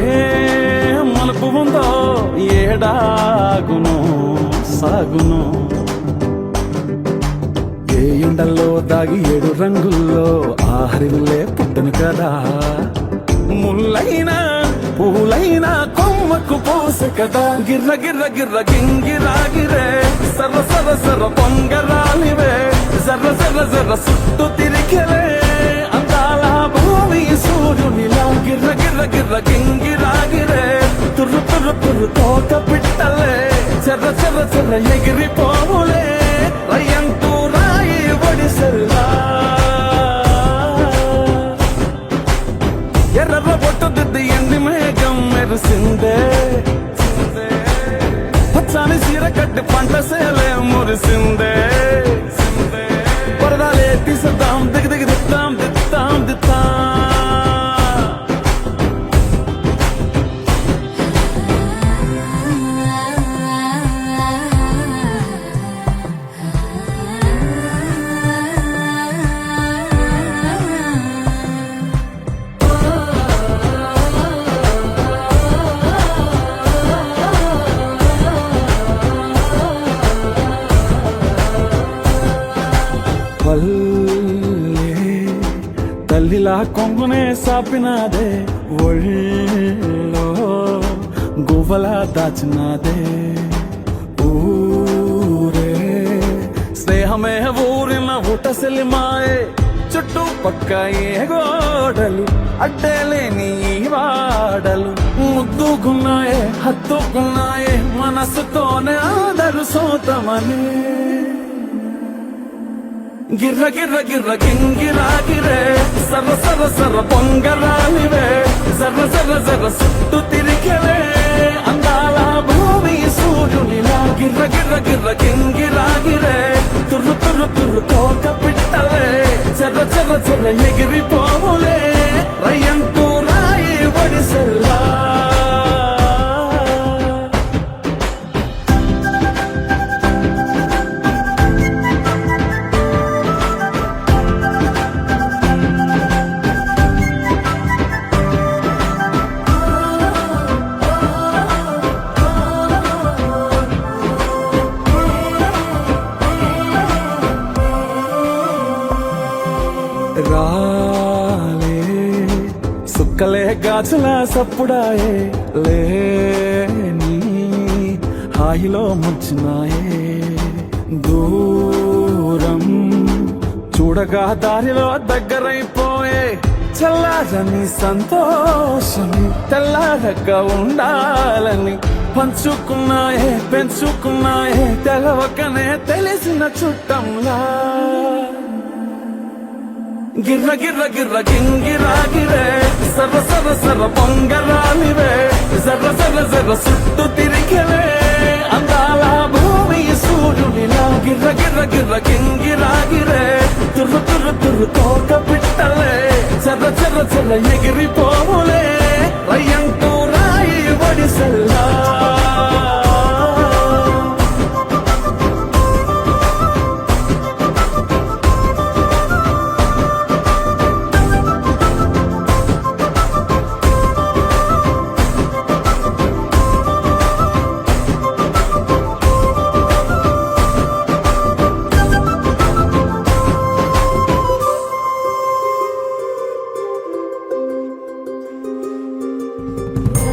మలుపు ఉందో ఏడాగును సాగును ఏ ఎండల్లో దాగి 7 రంగుల్లో ఆహరిల్లే పుట్టను కదా ముల్లైనా పూలైనా కొమ్మకు పోసె కదా గిర్ర గిర్ర గిర్ర గింగిరాగిరే సర్ర సర్ర సర్ర పొంగరాలివే జర్ర జర్ర జర్ర సుట్టు తిరిగలే అందాల భూమి సూర్యునిలా గిర్ర గిర్ర గిర్ర గింగిరాగిరే తుర్రు తుర్రు తుర్రు తోక పిట్టలే చెర్ర చెర్ర చెర్ర ఎగిరిపోవులే రయ్యంటూ రాయి ఒడిసెల్లా ఎర్ర పొట్టు చెట్టి పంట సేలే మురిసిందే పరదాలే తీసేద్దాం దిగి దిగి దిద్దాం దిద్దాం దిద్దాం తల్లిలా కొంగునే సాపినాదే ఒళ్ళో గువ్వలా దాచినాదే ఊరే స్నేహమే ఊరిన ఊటసెలి మాయే చుట్టూ పక్క ఏ గోడలు అడ్డేలేని ఈ వాడలు ముద్దుకున్నాయే హత్తుకున్నాయే మనసుతోనే ఆదరు సోతమని గిర్ర గిర్ర గిర్ర గింగిరా గిరే సర్ర సర్ర సర్ర పొంగరాలివే జర్ర జర్ర జర్ర సుట్టు తిరిగలే అందాల భూమి సూర్యునిలా గిర్ర గిర్ర గిర్ర గింగిరా గిరే తుర్రు తుర్రు తుర్రు కోక పిట్టలే జర్ర జర్ర జర్ర ఎగిరిపోవులే రయ్యంటూ రాయి ఒడిసెల్లా రాలే సుక్కలే గాజుల సప్పుడాయే లేని హాయిలో ముంచినాయే దూరం చూడగా దారిలో దగ్గరైపోయే చల్లారని సంతోషమి తెల్లారగా ఉండాలని పంచుకున్నాయే పెంచుకున్నాయే తెలవకనే తెలిసిన చుట్టంలా గిర్ర గిర్ర గిర్ర గింగిరా గిరే సర్ర సర్ర సర్ర పొంగరాలివే జర్ర జర్ర జర్ర సుట్టు తిరిగలే అందాల భూమి సూర్యునిలా గిర్ర గిర్ర గిర్ర గింగిరా గిరే తుర్రు తుర్రు తుర్రు కోక పిట్టలే జర్ర జర్ర జర్ర ఎగిరిపోవులే రయ్యంటూ రాయి ఒడిసెల్లా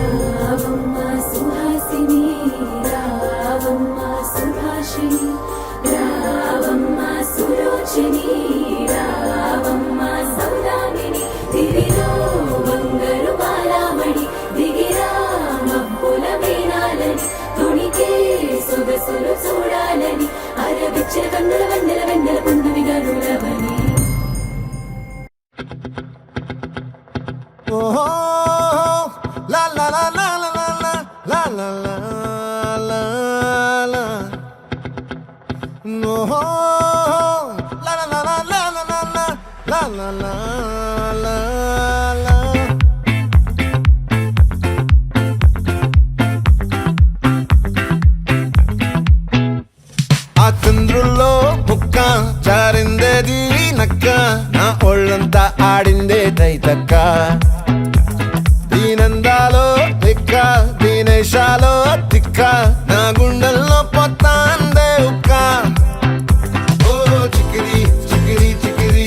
రావమ్మ సుహాసిని రావమ్మ సుభాషిణి రావమ్మ సులోచని రావమ్మ సౌదామిని దివిలో బంగారు బాలామణి దిగిరా మబ్బుల మేనాలని తుణికే సొగసులు చూడాలని అరవిచ్చిన కన్నుల వెన్నెల వెన్నెల పుండువి గనులవని ఓహో లా లా లా లా లా లా లా లా లా లా ఓహో లా లా లా లా లా లా లా లా లా లా లా ఆ చంద్రుల్లో ముక్క జారిందేది నక్క నా ఒళ్ళంతా ఆడిందే తైతక్క దీనందాలో తిక్క దీనేశాలో తిక్క నా గుండెల్లో పొత్తాందే ఉక్క ఓ చికిరి చికిరి చికిరి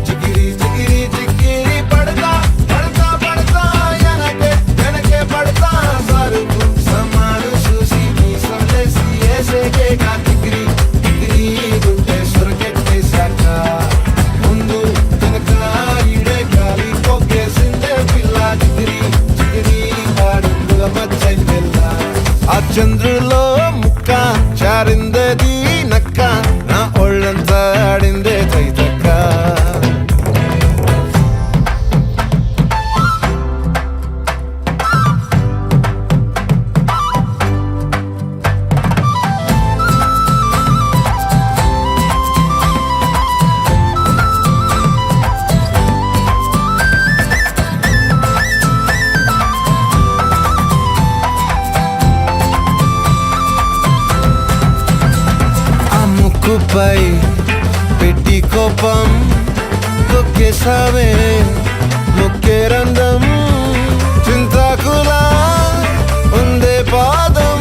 చికిరి చికిరి చికిరి పడతా పడతా పడతా వెనకే వెనకే పడతా సరుకు సమాలు చూసి మీ సందేశి ఏసేకే కా చికిరి చికిరి గుంటే సురకెట్టేశాక ముందు వెనక ఇడే గాలి పొగేసిందే నాపై పెట్టి కోపం తొక్కేసావే ముక్కే రంధం చింతాకులా ఉందే పాదం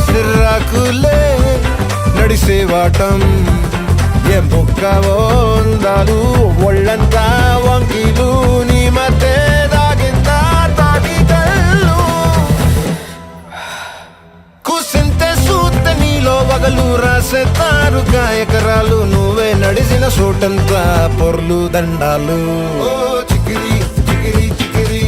సిర్రాకులే నడిసేవాటం ఏ బొక్కవో ఉందాలు ఒళ్ళంతా వంకీలు నీ మధ్య దాగిందా తాగి కళ్ళు కూసింతే సూత నీలో వగలు రాసేతారుగా ఎకరాలు నువ్వే నడిసిన చోటంతా పొర్లు దండాలు ఓ చికిరి చికిరి చికిరి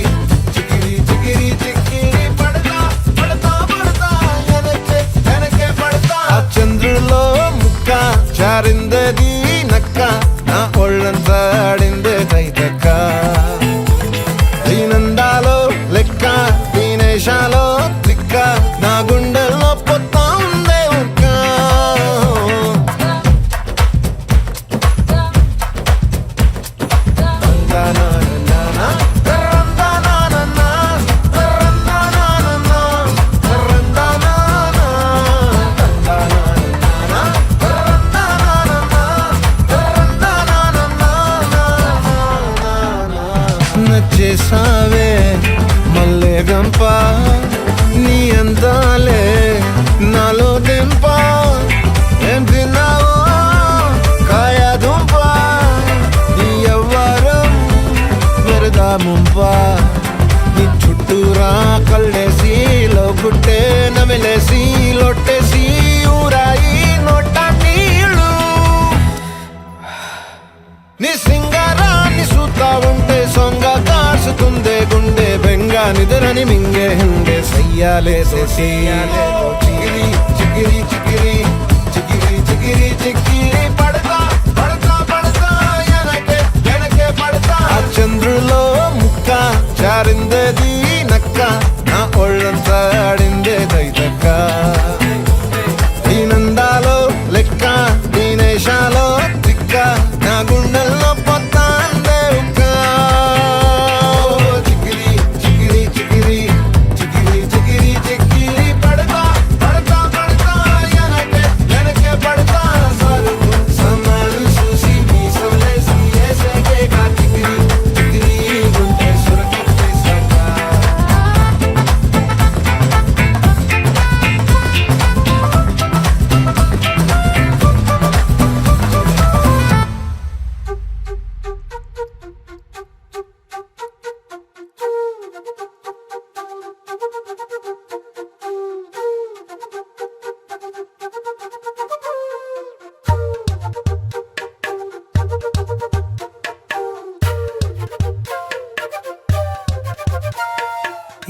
చికిరి చికిరి చికిరి పడతా పడతా పడతా వెనకే వెనకే పడతా ఆ చంద్రులో ముక్క చారిందది నక్క నా ఒళ్ళంతా ఆడిందే తైతక్క దీనందాలో లెక్క దీనేశాలో దిక్క నా గుండెల్లో పొత్తా ఉందే ఉక్క నచ్చేసావే మల్లె గంప నీ అందాలే నాలో దెంప ఏం తిన్నావో కాయ దుంప నీ ఎవ్వరం మెరదా ముంప నీ చుట్టూరా కళ్ళేసి లోగుట్టే నమిలేసి లొట్టేసి ఊరాయి నోట నీళ్ళు నీ సింగారాన్ని చూస్తా ఉంటే సొంగ కాసుతుందే గుండె బెంగ నిద్రని మింగే హంగే సయ్యాలే సయ్యాలే చిగిరి చిగిరి చిగిరి చిగిరి చిగిరి చిగిరి పడతా పడతా పడతా వెనకే వెనకే పడతా ఆ చంద్రులో ముక్క చారిందేది నక్క నా ఒళ్ళంతా ఆడిందే దైతక్క దీనందాలో లెక్క దీనేశాలో దిక్క నా గుండెల్లో పొత్తాందే ఉక్క చికిరి చికిరి చికిరి చికిరి చికిరి చికిరి పడతా పడతా పడతా వెనకే వెనకే పడతా సరుకు సమాలు చూసి మీ సవలేసి ఏసేకే కా చికిరి చికిరి గుండె సురకెట్టేసాక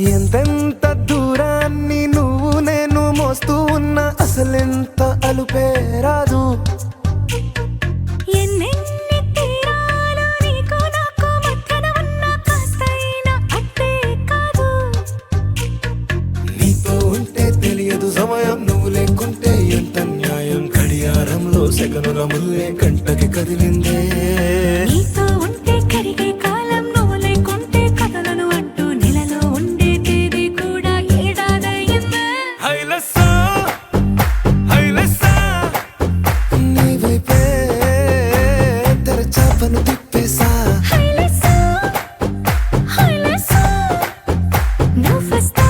ఎంతెంత దూరాన్ని నువ్వు నేను మోస్తూ ఉన్నా అసలెంత అలుపే రాదు ఎన్నెన్ని తీరాలు నీకు నాకు మధ్యన ఉన్న కాస్తైనా అట్టే కాదు నీతో ఉంటే తెలియదు సమయం నువ్వు లేకుంటే ఎంత న్యాయం గడియారంలో సెకనుల ముల్లే కంటకి కదిలిందే నీతో ఉంటే కరిగే కాలం నువ్వు లేకుంటే కథలను అంటూ నెలలో ఉండే తేదీ కూడా ఏడాదయ్యిందే నీ వైపే తెరచాపను తిప్పేసా హైలెస్సా హైలెస్సా నువ్వు వస్తావని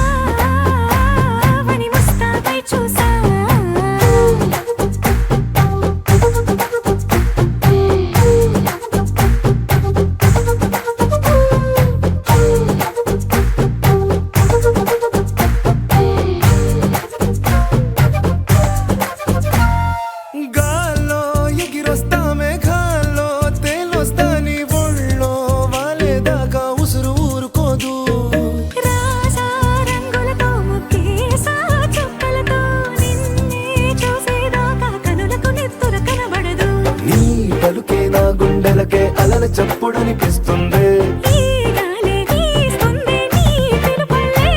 ముస్తాబై చూసా గాల్లో ఎగిరొస్తా మేఘాల్లో తేలొస్తా నీ ఒళ్ళో వాలేదాకా ఉసురు ఊరుకోదు రాజా రంగులతో ముగ్గేసా చుక్కలతో నిన్నే చూసేదాకా కనులకు నెత్తుర కనబడదు నీ పలుకే నా గుండెలకే అలల చప్పుడనిపిస్తుంది ఈ గాలి వీస్తుంది నీ పిలుపుల్లే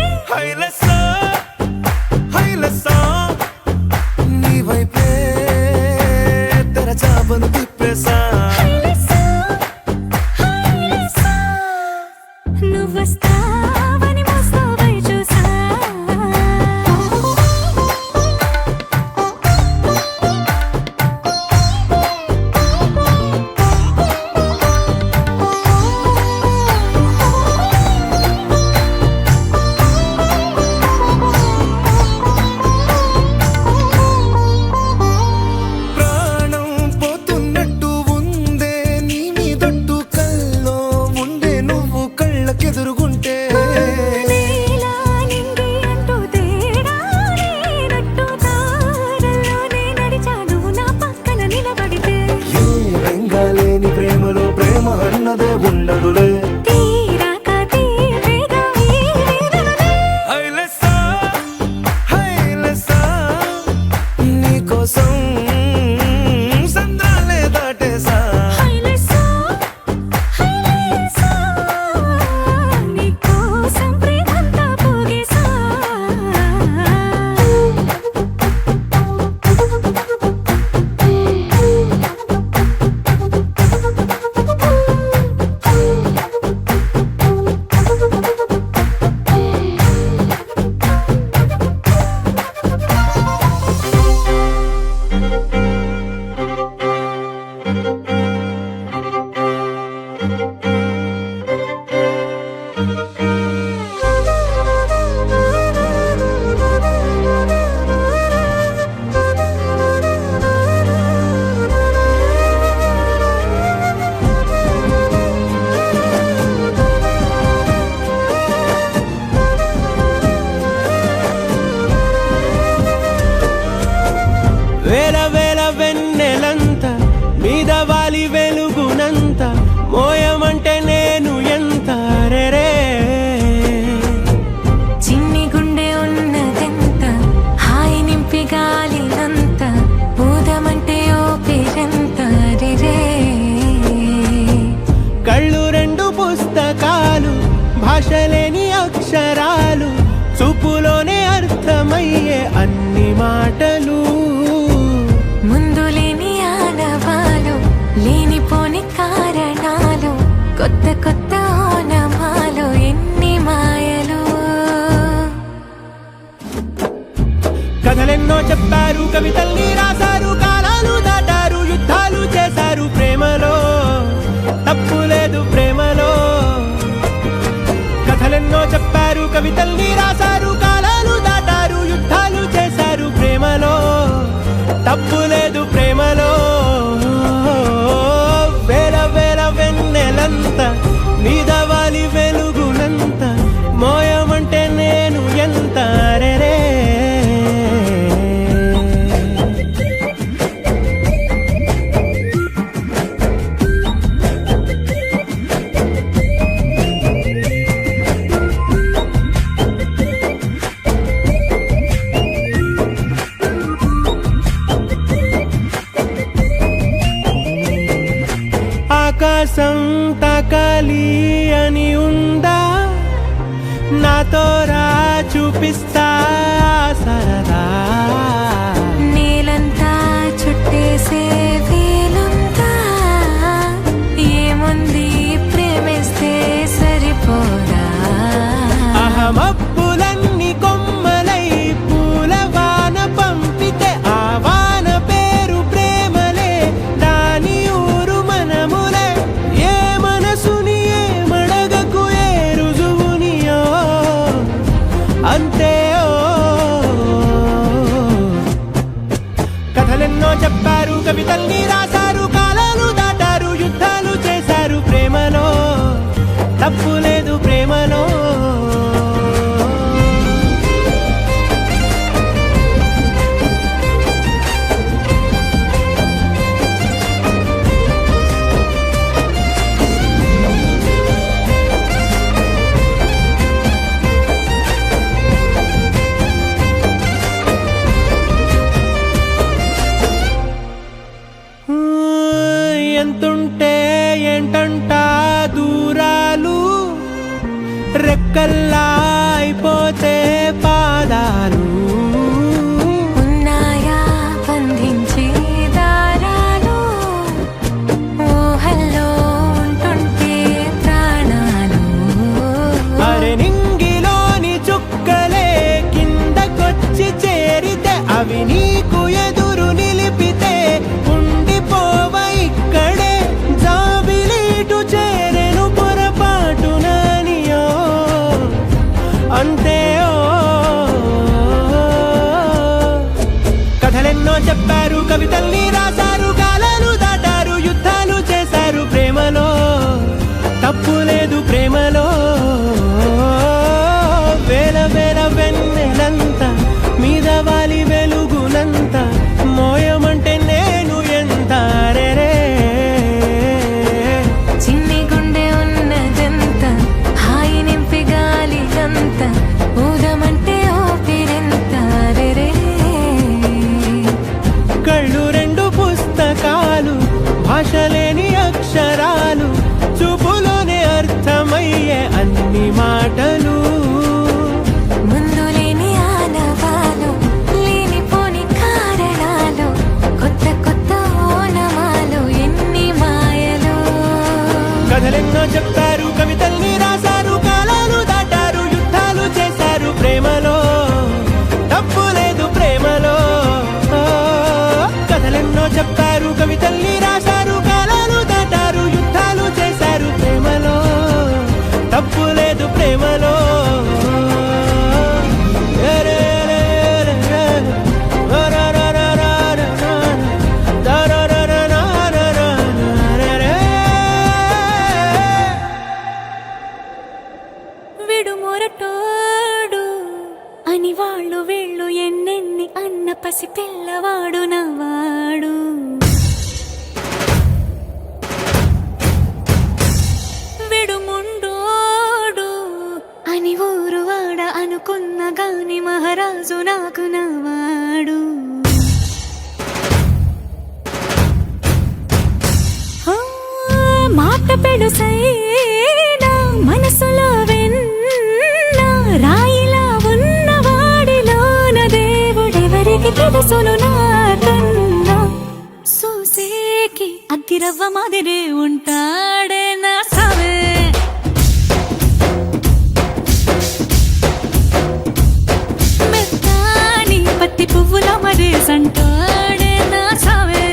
నీ వైపే తెరచాపను తిప్పేసా హైలెస్సా హైలెస్సా నువ్వు వస్తావని ముస్తాబై చూసా ఎన్నడులే తీరాక తీరేగా ఈ వేదనలే. హైలెస్సా హైలెస్సా నీకోసం సంద్రాలే దాటేసా హైలెస్సా, హైలెస్సా, నీకోసం ప్రేమంతా పోగేసా. వేల వేల వెన్నెలంత మీద వాలి వెలుగునంత మోయమంటే నేను ఎంత రే చిన్ని గుండె ఉన్నదెంత హాయి నింపి గాలినంత ఊదమంటే ఓ పేరెంత రే. కళ్ళు రెండు పుస్తకాలు భాషలేని అక్షరాలు చూపులోనే అర్థమయ్యే అన్ని మాటలు ముందు లేని ఆనవాలు లేనిపోని కారణాలు కొత్త కొత్త ఓనమాలు ఎన్ని మాయలు. కథలెన్నో చెప్పారు కవితల్ని రాశారు కాలాలు దాటారు యుద్ధాలు చేశారు ప్రేమలో తప్పు లేదు ప్రేమలో. కథలెన్నో చెప్పారు కవితల్ని రాశారు కాలాలు దాటారు యుద్ధాలు చేశారు ప్రేమలో తప్పు లేదు ప్రేమలో. వేల వేల వెన్నెలంత మీద వాలి వెలుగునంత మోయమంటే నేను ఎంత రే. ఆకాశం తాకాలి అని ఉందా నాతో రా చూపిస్తా సరదా. నేలంతా చుట్టేసే వేలుంతా ఏముంది ప్రేమిస్తే సరిపోదా. అహమప్పులన్నీ కొమ్మలై పూల వాన పంపితే ఆ వాన పేరు ప్రేమలే దాని ఊరు మనములే. ఏ మనసుని ఏ మడగకు ఏ రుజువునియో అంతే కథలెన్నో చెప్పారు కవితల్ని రాశారు కాలాలు దాటారు యుద్ధాలు చేశారు ప్రేమలో తప్పు లేదు ప్రేమలో. ఎంతుంటే ఏంటంట దూరాలు రెక్కల్లా అయిపోతే పాదాలు. ఉన్నాయా బంధించే దారాలు ఊహల్లో ఉంటుంటే ప్రాణాలు. అరే నింగిలోని చుక్కలే కిందకొచ్చి చేరితే అవి నీకు ఎదురు నిలిపితే ఉండిపోవ ఇక్కడే జాబిలీటు చేరెను పొరపాటు నానియో అంతే కథలెన్నో చెప్పారు కవితల్ని రాశారు కాలాలు దాటారు యుద్ధాలు చేశారు ప్రేమలో తప్పు లేదు ప్రేమలో. వేల వేల వెన్నెలంత మీద వాలి వెలుగునంత మోయమంటే నేను ఎంత రే. చిన్ని గుండె ఉన్న తప్పు లేదు ప్రేమలో. విడు మొరటోడు అని వాళ్ళు వీళ్ళు ఎన్నెన్ని అన్న పసి పిల్లవాడు నవ్వాడు. విడు ముండోడు అని ఊరు వాడ అనుకున్న గాని మహారాజు నాకు నవ్వాడు. మాట పెడుసైనా మనసులో వెన్న రాయిలా ఉన్నవాడిలోన దేవుడెవరికి తెలుసును నాకన్నా. సూసేకి అగ్గిరవ్వ మాదిరి ఉంటాడే నా సావే. మెత్తాని పత్తి పువ్వుల మరి సంటాడే నా సావే.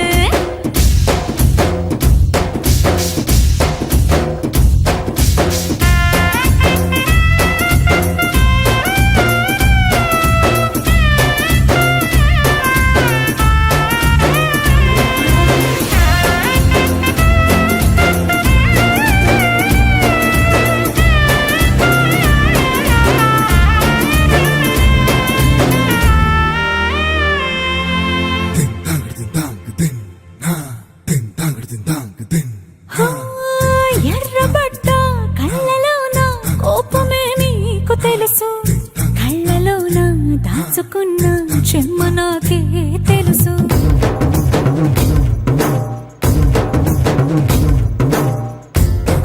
ఎర్రబడ్డ కళ్ళలోన కోపమే నీకు తెలుసు. కళ్ళలోన దాచుకున్న చెమ్మ నాకే తెలుసు.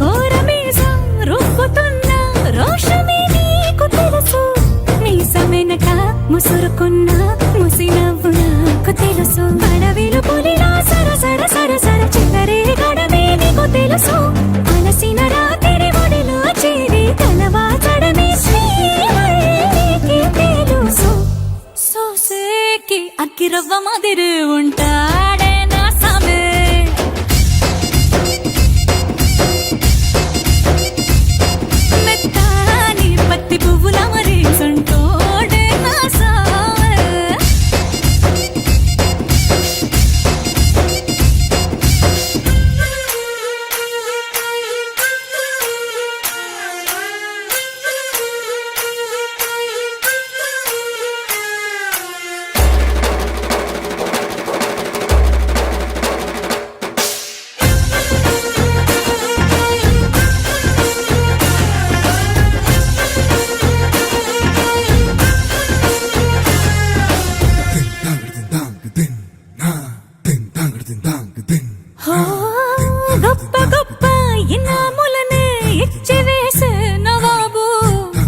కోరమీసం రుబ్బుతున్న రోషమే నీకు తెలుసు. మీసమెనక ముసురుకున్న ముసినవ్వు నాకు తెలుసు. అడవిలు పులిలా సరసర సరసర చిల్లరే గడమే నీకు తెలుసు. అలసిన రాత్రి ఒడిలో చేరి తలవాచడమే శ్రీవల్లికి తెలుసు. సోసేకి అగ్గిరవ్వ మాదిరి ఉంటాడే నా సామే. మెత్తాని పత్తి పువ్వుల మరి సంటోడే నా సామే. గొప్ప గొప్ప ఇనాములనే ఇచ్చి వేసే నవాబు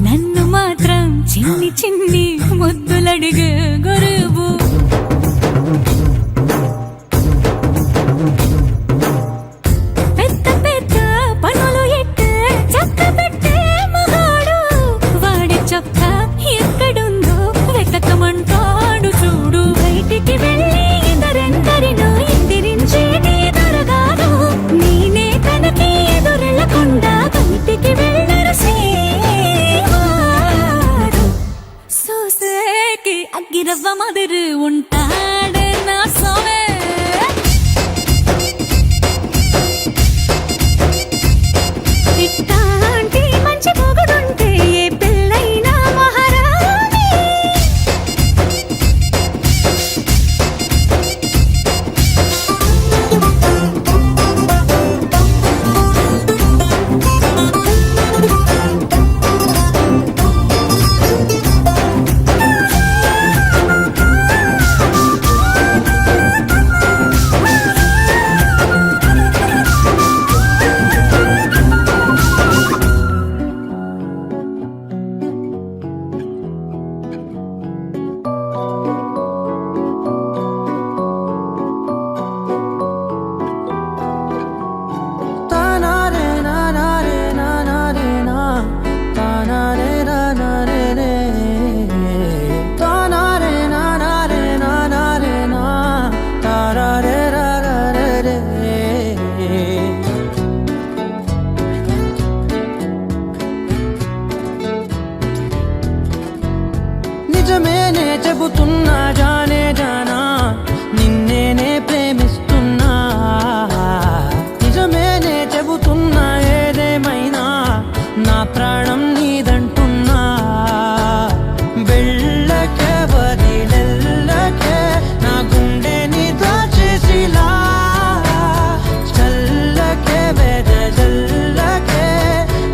నన్ను మాత్రం చిన్ని చిన్ని ముద్దులడిగే గురువు. పెద్ద పెద్ద పనులు ఎట్టే చక్క పెట్టే మగాడు. వాడి చొక్క ఎక్కడుందో వెతకమంటాడు చూడు. బయటికి వెళ్ళి ఇద్దరెందరినో ఎదిరించేది దొరగాడు. నేనే తనకి ఎదురెళ్ళకుండా బయటికి వెళ్ళరు సేవాడు. సోసేకి అగ్గిరవ్వ మాదిరి చెబుతున్నా జానే జానా నిన్నేనే ప్రేమిస్తున్నా నిజమేనే చెబుతున్నా ఏదేమైనా నా ప్రాణం నీదంటున్నా వెళ్ళకే వదిలెల్లకే నా గుండెని దాచేసిలా చల్లకే వెదజల్లకే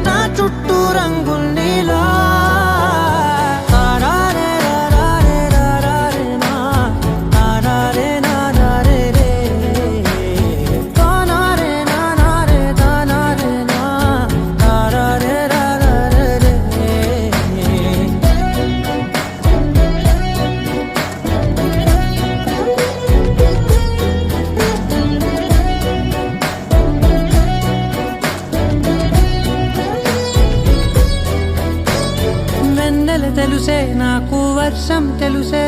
నా చుట్టూ రంగుల్నిలా తెలుసే నాకు వర్షం తెలుసే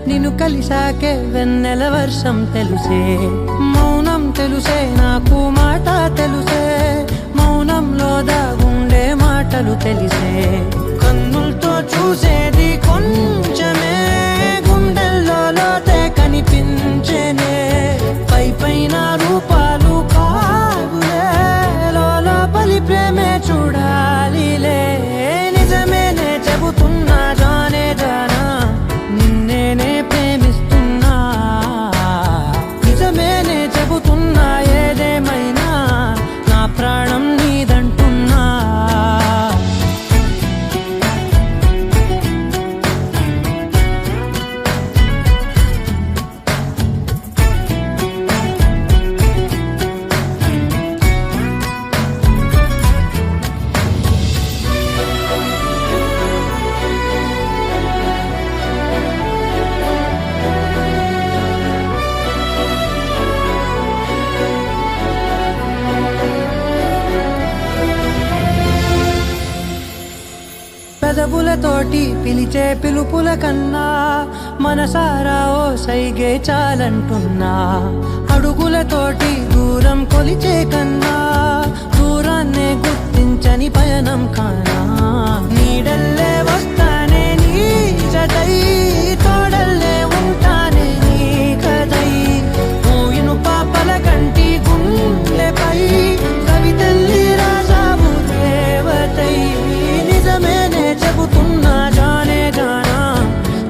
నిన్ను కలిసాకే వెన్నెల వర్షం తెలుసే మౌనం తెలుసే నాకు మాట తెలుసే మౌనంలో దాగుండే మాటలు తెలిసే కన్నులతో చూసేది కొంచెమే గుండెల్లో లోతే కనిపించేనే పై పైన రూపాలు కాదులే లోపలి ప్రేమే చూడాలిలే నిజమేనే చెబుతున్నా జానే జానా నిన్నేనే ప్రేమిస్తున్నా నిజమేనే చెబుతున్నా ఏదేమైనా నా ప్రాణం నీదంటున్నా పెదవులతోటి పిలిచే పిలుపుల కన్నా మనసారా ఓ సైగే చాలంటున్నా అడుగులతోటి దూరం కొలిచే కన్నా దూరాన్నే గుర్తించని పయనం కానా నీడల్లే వస్తానే నీ జతై తోడల్లే ఉంటానే నీ కదై మూయిను పాపల కంటి గుండెపై కవితల్లి రాజావు దేవతై నిజమేనే చెబుతున్నా జానే జానా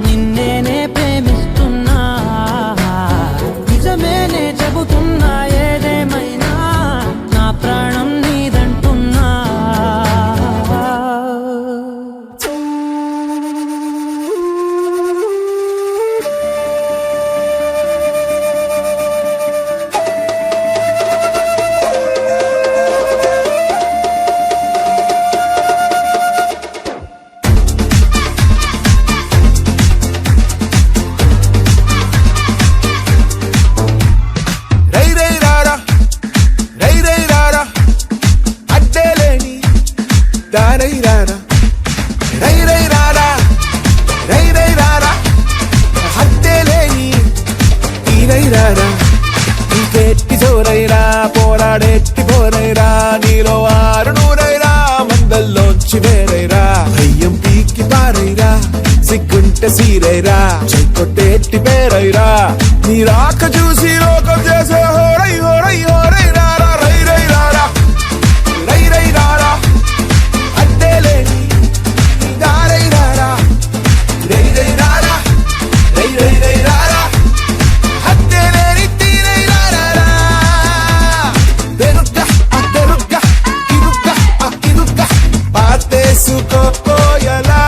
నిన్నేనే ప్రేమిస్తున్నా నిజమేనే చెబుతున్నా ఏదేమైనా నా ప్రాణం నీదంటున్నా రై రై రారా అడ్డేలేని దారై రారా రై రై రారా అడ్డేలేని తీరై రారా ఇంకెట్టి జోరైరా పోరాడెట్టి పోరైరా నీలో ఆరు నూరైరా మందల్లోంచి వేరైరా అయ్యం పీకి పారైరా సిగ్గుంటే సీరైరా చెక్కొట్టేట్టి పేరైరా నీ రాక చూసి లోకం చేసే హోరై హోరై హోరై రారా రై రై రారా అడ్డేలేని దారై రారా రై రై రారా అడ్డేలేని తీరై రారా తెరుగ్గా ఇరుగ్గా పాతేసుకోయలా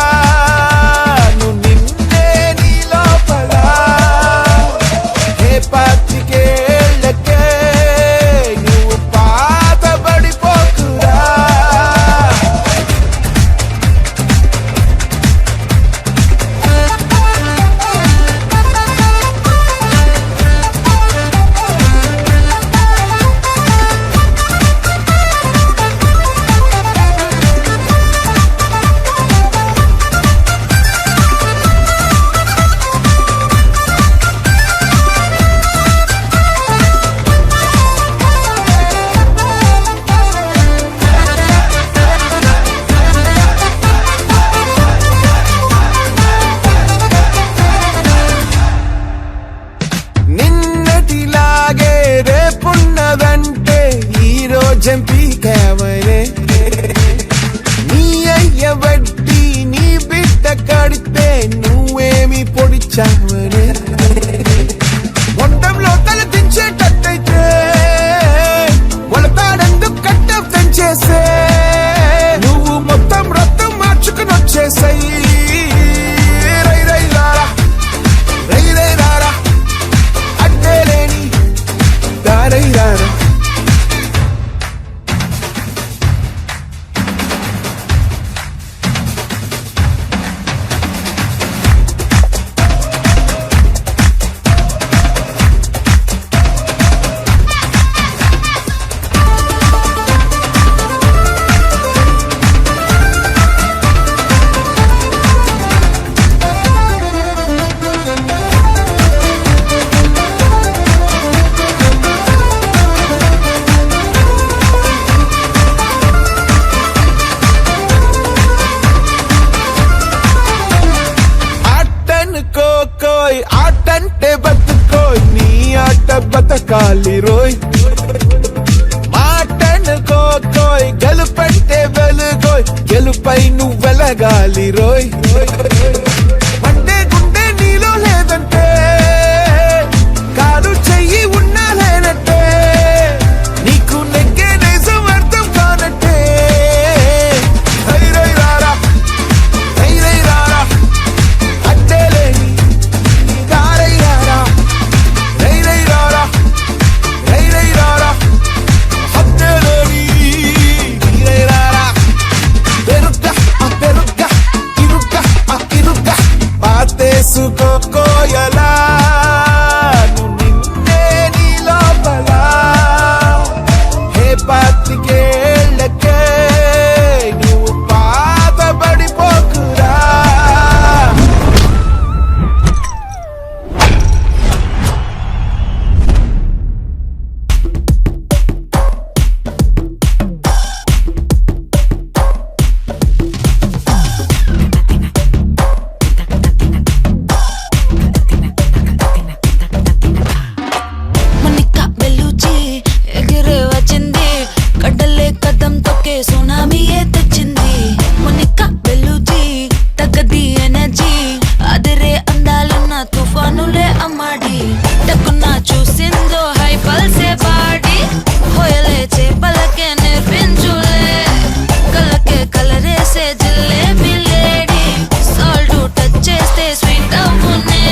నిన్నే నీ లోపల హే పాతికేళ్ళకే నువ్వు పాతబడిపోకురా వచ్చావనే వంటంలో తల దించేటట్టయితే వలతాడందుకు కట్ట పెంచేసే నువ్వు మొత్తం రక్తం మార్చుకుని వచ్చేసాయి రై రై రారా రై రై రారా అడ్డే లేని దారై రారా ఆటంటే బతుకోయ్ నీ ఆట బతకాలి రోయ్ మాటనుకోయ్ గెలుపంటే వెలుగోయ్ గెలుపై నువ్వు వెలగాలి రోయ్ అంటే గుండె నీలో లేదంటే కాలు చెయ్యి ఉన్నా లేనట్టే నీకు నెగ్గే నిజం అర్థం కానట్టే రై రై రారా రై రై రారా అడ్డే లేని కోయలా నిన్నే నీ లోపల హే పాతికేళ్ళకే నువ్వు బాధపడిపోకురా సునామీయే తెచ్చింది మొనిక బెల్లుజీ తగ్గది ఎనర్జీ అదిరే అందాలున్న తుఫానులే అమ్మాడి టక్కున చూసిందో హై పల్సే బాడి హోయలే చేపలకే నేర్పించులే కళ్ళకే కలరేసే జిల్లేబీ లేడీ సాల్ట్ టచ్ చేస్తే స్వీట్ అవ్వునే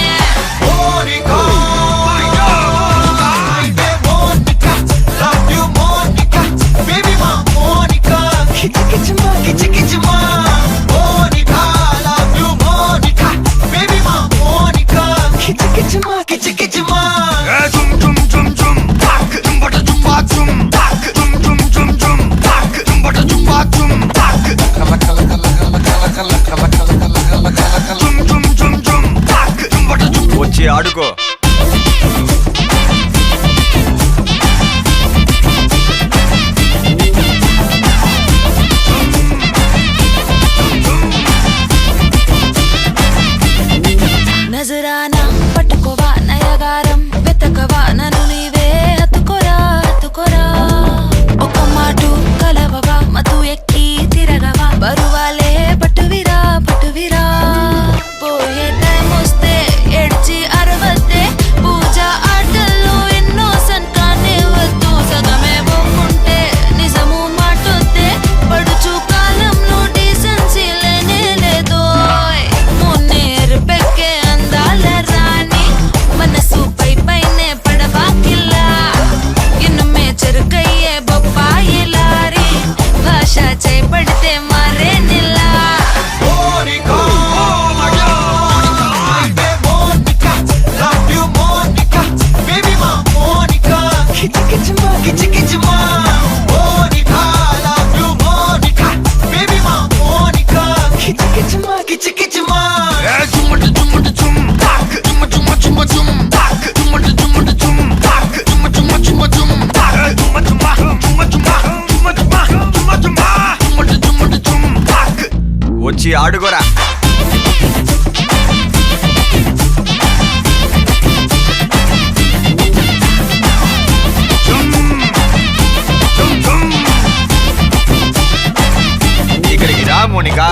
వచ్చి ఆడుకో నజరానా పట్టుకోవా నయగారం వెతకవా నన్ను నీవే హత్తుకోరా హత్తుకోరా ఒక మాటు కలవవా మతు ఎక్కి తిరగవా బరువాలే పట్టువిరా పట్టువిరా పోయే టైం వస్తే ఎడ్చి అరవద్దే పూజ ఆటల్లో ఎన్నో సన్కానే వద్దు సగమే పోకుంటే నిజము మాటొద్దే పడుచు కాలంలో డీసెన్సీ లేనే లేదో మున్నేరు పెక్కే అందాల రాణి మనసు పై పైనే పడబాకిల్లా ఇన్నుమే చెరుకయ్యే బొప్పాయి లారి భాష చేపడితే మారే నిల్లా వచ్చి ఆడుకోరా ఇక్కడికి రా మోనికా